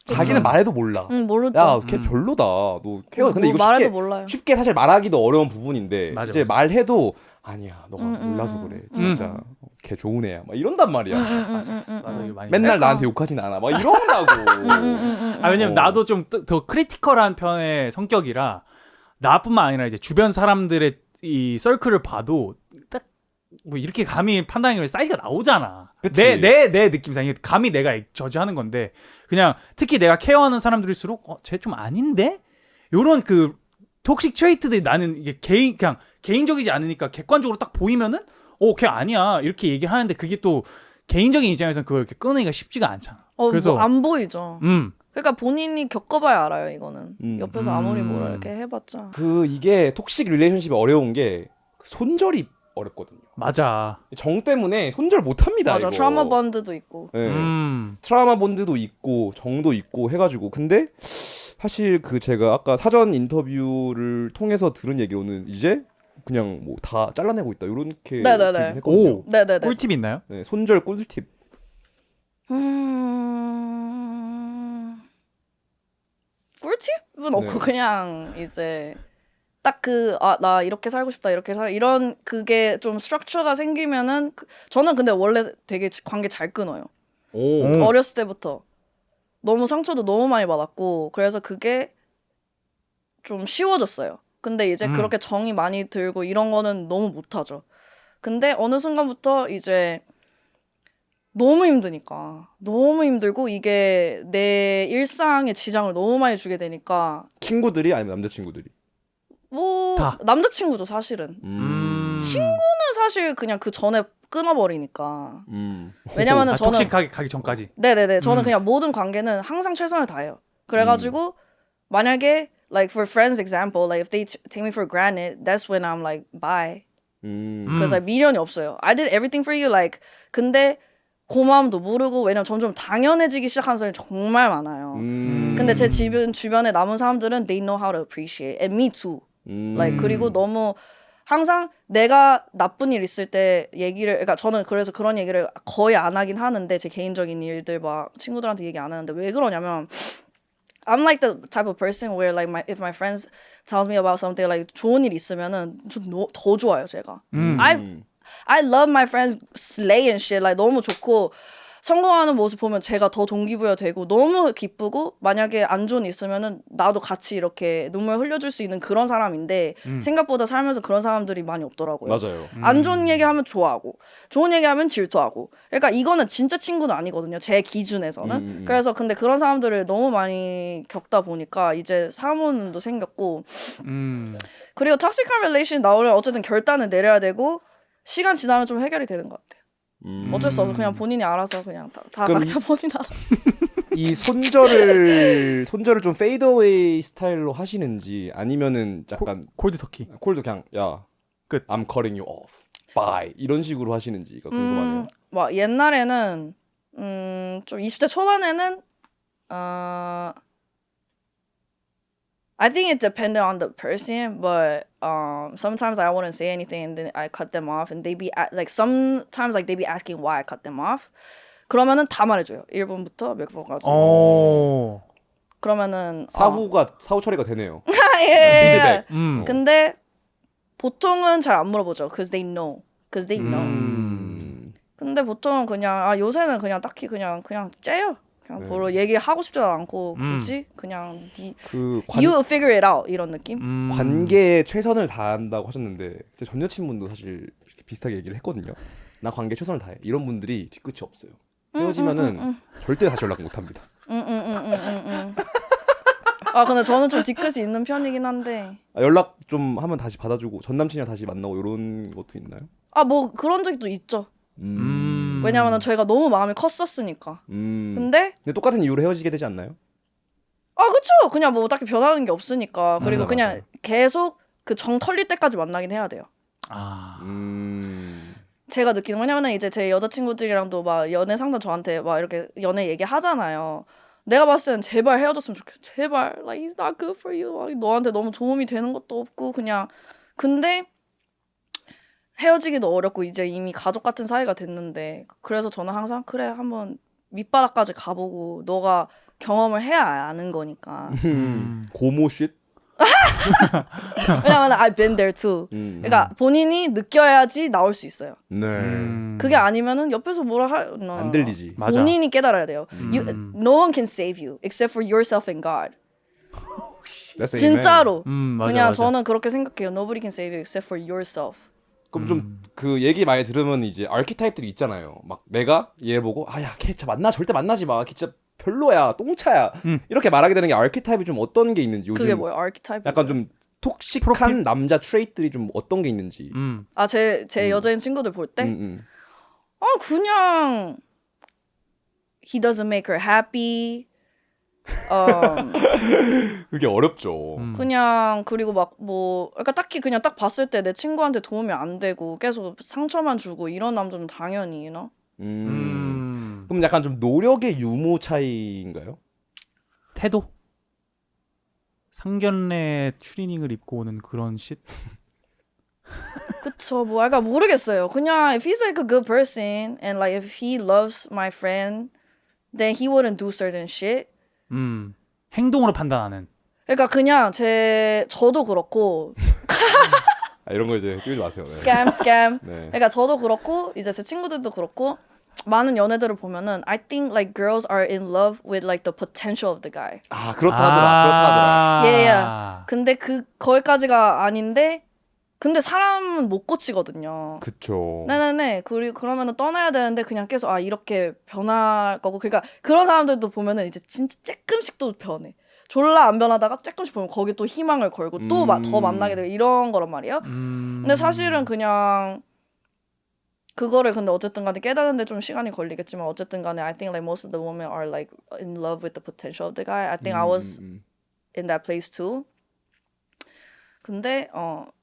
자기는 말해도 몰라. 모르죠. 야, 걔 별로다. 너 걔가 근데 이거 말해도 쉽게 몰라요. 쉽게 사실 말하기도 어려운 부분인데 맞아, 이제 맞아. 말해도 아니야, 너가 몰라서 그래. 진짜 걔 좋은 애야. 막 이런단 말이야. 맞아, 이거 많이 맨날 나한테 욕하진 않아. 막 이런다고. 왜냐면 나도 좀 더 크리티컬한 편의 성격이라 나뿐만 아니라 이제 주변 사람들의 이 서클을 봐도 딱 뭐 이렇게 감히 판단이 사이즈가 나오잖아. 그치. 내 느낌상 감히 내가 저지하는 건데 그냥 특히 내가 케어하는 사람들일수록 쟤 좀 아닌데 요런 그 톡식 트레이트들이 나는 이게 그냥 개인적이지 않으니까 객관적으로 딱 보이면은 걔 아니야 이렇게 얘기를 하는데 그게 또 개인적인 입장에서는 그걸 이렇게 끊기가 쉽지가 않잖아. 그래서 뭐 안 보이죠. 그러니까 본인이 겪어봐야 알아요. 이거는 옆에서 아무리 뭐라 이렇게 해봤자. 이게 톡식 릴레이션십이 어려운 게 손절이 어렵거든요. 맞아. 정 때문에 손절 못합니다. 맞아. 이거. 트라우마 번드도 있고. 네. 트라우마 본드도 있고 정도 있고 해가지고 근데 사실 제가 아까 사전 인터뷰를 통해서 들은 얘기로는 이제 그냥 뭐 다 잘라내고 있다 이렇게 네네네. 했거든요. 오, 네네네. 꿀팁 있나요? 네, 손절 꿀팁. 꿀팁은 없고 네. 그냥 이제 딱 나 이렇게 살고 싶다 이렇게 이런 그게 좀 스트럭처가 생기면은 저는 근데 원래 되게 관계 잘 끊어요. 오. 어렸을 때부터 너무 상처도 너무 많이 받았고 그래서 그게 좀 쉬워졌어요. 근데 이제 그렇게 정이 많이 들고 이런 거는 너무 못하죠. 근데 어느 순간부터 이제 너무 힘드니까 너무 힘들고 이게 내 일상에 지장을 너무 많이 주게 되니까 친구들이 아니면 남자친구들이? 뭐 다. 남자친구죠 사실은. 친구는 사실 그냥 그 전에 끊어버리니까. 왜냐면은 저는 톡식 가기 전까지. 네네네 저는 그냥 모든 관계는 항상 최선을 다해요. 그래가지고 만약에 like for friends example like if they take me for granted that's when I'm like bye. 그래서 like, 미련이 없어요. I did everything for you like 근데 고마움도 모르고 왜냐면 점점 당연해지기 시작하는 사람이 정말 많아요. 근데 제 주변에 남은 사람들은 they know how to appreciate and me too. like 그리고 너무 항상 내가 나쁜 일 있을 때 그러니까 저는 그래서 그런 얘기를 거의 안 하긴 하는데 제 개인적인 일들 막 친구들한테 얘기 안 하는데 왜 그러냐면 I'm like the type of person where like if my friends tells me about something like 좋은 일 있으면은 좀 더 좋아요 제가. I love my friends slay and shit like 너무 좋고 성공하는 모습 보면 제가 더 동기부여되고 너무 기쁘고 만약에 안 좋은 일 있으면은 나도 같이 이렇게 눈물 흘려줄 수 있는 그런 사람인데 생각보다 살면서 그런 사람들이 많이 없더라고요. 맞아요. 안 좋은 얘기하면 좋아하고 좋은 얘기하면 질투하고 그러니까 이거는 진짜 친구는 아니거든요. 제 기준에서는. 그래서 근데 그런 사람들을 너무 많이 겪다 보니까 이제 사모님도 생겼고 그리고 톡식한 릴레이션 나오면 어쨌든 결단을 내려야 되고 시간 지나면 좀 해결이 되는 것 같아요. 어쩔 수 없어. 그냥 본인이 알아서 그냥 다 각자 본인 알아서. 이 손절을 좀 페이드어웨이 스타일로 하시는지 아니면은 약간 콜드 터키. 콜도 그냥 야 끝. I'm cutting you off. Bye 이런 식으로 하시는지가 궁금하네요. 뭐 옛날에는 좀 20대 초반에는 I think it depended on the person, but sometimes I wouldn't say anything and then I cut them off, and they be like sometimes like they be asking why I cut them off. 그러면은 다 말해줘요. 1번부터 몇 번까지. 그러면은 사후 처리가 되네요. 예. 피드백. 근데 보통은 잘 안 물어보죠. Cause they know. 근데 보통은 그냥 요새는 그냥 딱히 그냥 째요. 그냥 별로 얘기하고 싶지도 않고 굳이 그냥 you figure it out 이런 느낌? 관계에 최선을 다한다고 하셨는데 전 여친분도 사실 비슷하게 얘기를 했거든요. 나 관계에 최선을 다해. 이런 분들이 뒤끝이 없어요. 헤어지면은 절대 다시 연락 못합니다. 근데 저는 좀 뒤끝이 있는 편이긴 한데 연락 좀 하면 다시 받아주고 전 남친이랑 다시 만나고 이런 것도 있나요? 뭐 그런 적도 있죠. 왜냐면은 저희가 너무 마음이 컸었으니까. 근데 똑같은 이유로 헤어지게 되지 않나요? 그쵸. 그냥 뭐 딱히 변하는 게 없으니까. 그리고 맞아. 그냥 계속 그 정 털릴 때까지 만나긴 해야 돼요. 제가 느끼는 왜냐면은 이제 제 여자친구들이랑도 막 연애 상담 저한테 막 이렇게 연애 얘기 하잖아요. 내가 봤을 때는 제발 헤어졌으면 좋겠어. 제발 like he's not good for you. 막 너한테 너무 도움이 되는 것도 없고 그냥 근데 헤어지기도 어렵고 이제 이미 가족 같은 사이가 됐는데 그래서 저는 항상 그래 한번 밑바닥까지 가보고 너가 경험을 해야 아는 거니까. 고모쉿? 왜냐면 I've been there too. 그러니까 본인이 느껴야지 나올 수 있어요. 네. 그게 아니면은 옆에서 뭐라 안 들리지. 맞아. 본인이 깨달아야 돼요. No one can save you except for yourself and God. That's 진짜로. amen. 맞아, 그냥 맞아. 저는 그렇게 생각해요. Nobody can save you except for yourself. 그럼 좀 그 얘기 많이 들으면 이제 아키타입들이 있잖아요. 막 내가 얘 보고 아야 걔 진짜 만나 절대 만나지 마. 걔 진짜 별로야 똥차야 이렇게 말하게 되는 게 아키타입이 좀 어떤 게 있는지 요즘 그게 뭐야 아키타입? 약간 좀 톡식한 프로필? 남자 트레이트들이 좀 어떤 게 있는지. 제 여자인 친구들 볼 때 그냥 he doesn't make her happy. 그게 어렵죠. 그냥 그리고 막 뭐 그러니까 딱히 그냥 딱 봤을 때 내 친구한테 도움이 안 되고 계속 상처만 주고 이런 남자는 당연히 너. 그럼 약간 좀 노력의 유무 차이인가요? 태도? 상견례 추리닝을 입고 오는 그런 쉿? 그쵸 뭐 약간 모르겠어요. 그냥 if he's like a good person and like if he loves my friend, then he wouldn't do certain shit. 행동으로 판단하는. 그러니까 그냥 저도 그렇고 이런 거 이제 띄우지 마세요. 네. 스캠. 네. 그러니까 저도 그렇고 이제 제 친구들도 그렇고 많은 연애들을 보면은 I think like girls are in love with like the potential of the guy. 그렇다 하더라. 예. 근데 거기까지가 아닌데 근데 사람은 못 고치거든요. 그쵸. 네네네. 그리고 그러면은 떠나야 되는데 그냥 계속 이렇게 변할 거고. 그러니까 그런 사람들도 보면은 이제 진짜 조금씩 또 변해. 졸라 안 변하다가 조금씩 보면 거기 또 희망을 걸고 또 더 만나게 되고 이런 거란 말이에요. 근데 사실은 그냥 그거를 근데 어쨌든 간에 깨닫는데 좀 시간이 걸리겠지만 어쨌든 간에 I think like most of the women are like in love with the potential of the guy. I think I was in that place too. 근데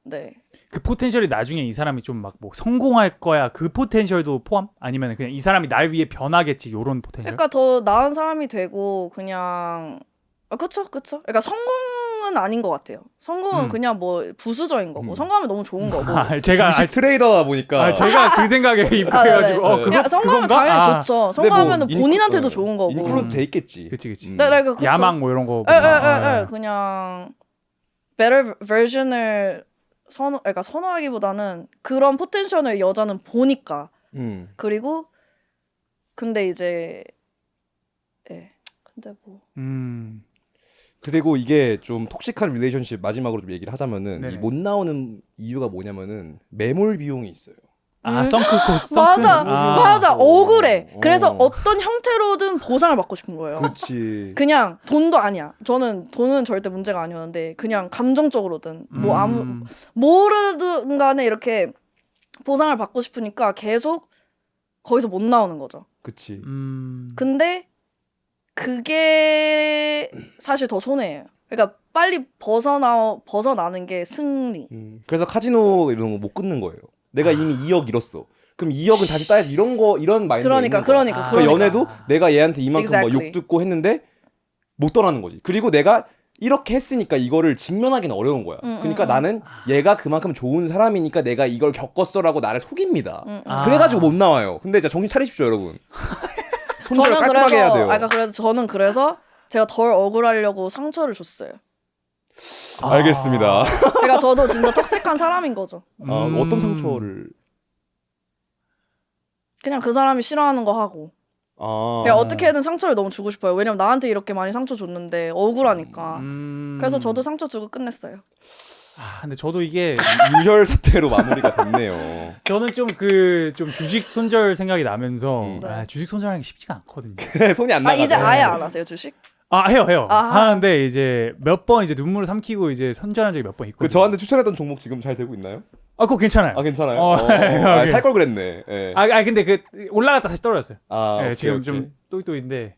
네. 그 포텐셜이 나중에 이 사람이 좀 막 뭐 성공할 거야 그 포텐셜도 포함? 아니면 그냥 이 사람이 날 위해 변하겠지 요런 포텐셜? 그러니까 더 나은 사람이 되고 그냥 그쵸. 그러니까 성공은 아닌 것 같아요. 성공은 그냥 뭐 부수적인 거고 성공하면 너무 좋은 거고. 제가 주식 트레이더다 보니까. 제가 그 생각에 입각해가지고 네. 그냥 성공하면 당연히 좋죠. 성공하면은 뭐 본인한테도 좋은 거고. 인클루드 돼 있겠지. 그치. 네, 그쵸. 야망 뭐 이런 거. 그냥 better version을 그러니까 선호하기보다는 그런 포텐셜을 여자는 보니까. 그리고 근데 이제 근데 뭐. 그리고 이게 좀 톡식한 릴레이션십 마지막으로 좀 얘기를 하자면은 이 네. 못 나오는 이유가 뭐냐면은 매몰 비용이 있어요. 썬크 코스. 맞아. 억울해. 그래서 어떤 형태로든 보상을 받고 싶은 거예요. 그렇지. 그냥 돈도 아니야. 저는 돈은 절대 문제가 아니었는데 그냥 감정적으로든 뭐 뭐르든 간에 이렇게 보상을 받고 싶으니까 계속 거기서 못 나오는 거죠. 그치. 근데 그게 사실 더 손해예요. 그러니까 빨리 벗어나는 게 승리. 그래서 카지노 이런 거 못 끊는 거예요. 내가 이미 2억 잃었어. 그럼 2억은 다시 따야지. 이런 마인드가 있는 거야. 그러니까. 연애도 내가 얘한테 이만큼 Exactly. 막 욕 듣고 했는데 못 떠나는 거지. 그리고 내가 이렇게 했으니까 이거를 직면하기는 어려운 거야. 그러니까 나는 얘가 그만큼 좋은 사람이니까 내가 이걸 겪었어라고 나를 속입니다. 그래가지고 못 나와요. 근데 이제 정신 차리십시오, 여러분. 손절을 깔끔하게 해야 돼요. 저는 그래서 제가 덜 억울하려고 상처를 줬어요. 알겠습니다. 그러니까 저도 진짜 톡식한 사람인 거죠. 어떤 상처를? 그냥 그 사람이 싫어하는 거 하고. 그냥 어떻게든 상처를 너무 주고 싶어요. 왜냐면 나한테 이렇게 많이 상처 줬는데 억울하니까. 그래서 저도 상처 주고 끝냈어요. 근데 저도 이게 유혈 사태로 마무리가 됐네요. 저는 좀 주식 손절 생각이 나면서 주식 손절하는 게 쉽지가 않거든요. 손이 안 나가. 이제 아예 안 하세요 주식? 해요. 하는데 이제 몇 번 이제 눈물을 삼키고 이제 손절한 적이 몇 번 있거든요. 저한테 추천했던 종목 지금 잘 되고 있나요? 그거 괜찮아요. 괜찮아요? 살 걸 그랬네. 네. 근데 올라갔다 다시 떨어졌어요. 오케이, 지금 오케이. 좀 또이또인데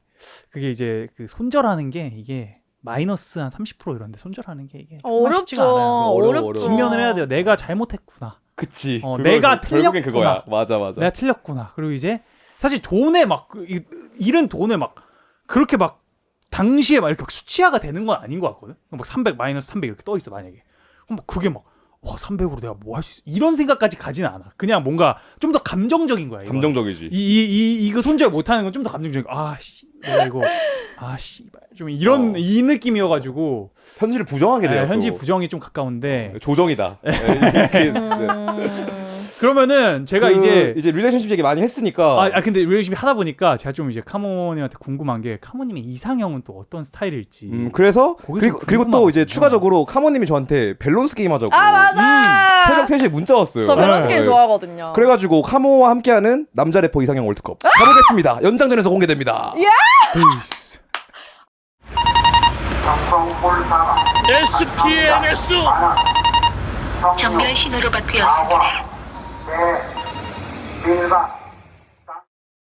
그게 이제 그 손절하는 게 이게 마이너스 한 30% 이런데 손절하는 게 이게 정말 쉽지가 않아요. 어렵죠. 직면을 해야 돼요. 내가 잘못했구나. 그치. 내가 결국엔 틀렸구나. 그거야. 맞아. 내가 틀렸구나. 그리고 이제 사실 돈에 막 잃은 돈에 막 그렇게 막 당시에 막 이렇게 수치화가 되는 건 아닌 것 같거든. 막 300 마이너스 300 이렇게 떠 있어 만약에. 그럼 막 그게 막 300으로 내가 뭐 할 수 있어? 이런 생각까지 가지는 않아. 그냥 뭔가 좀 더 감정적인 거야. 이건. 감정적이지. 이거 손절 못하는 건 좀 더 감정적인. 내가 이거 좀 이런 이 느낌이어가지고 현실을 부정하게 돼요. 현실 부정이 좀 가까운데 조정이다. 그러면은 제가 이제 릴레이션십 얘기 많이 했으니까. 근데 릴레이션십 하다 보니까 제가 좀 이제 카모님한테 궁금한 게 카모님의 이상형은 또 어떤 스타일일지. 그래서 거기서 그리고 또 이제 추가적으로 카모님이 저한테 밸런스 게임 하자고. 맞아. 새벽 3시에 문자 왔어요. 저 밸런스 게임 네. 좋아하거든요. 그래가지고 카모와 함께하는 남자 래퍼 이상형 월드컵 가보겠습니다. 연장전에서 공개됩니다. 예? 페이스. SPNS 정렬 신호로 바뀌었습니다. 네, 민박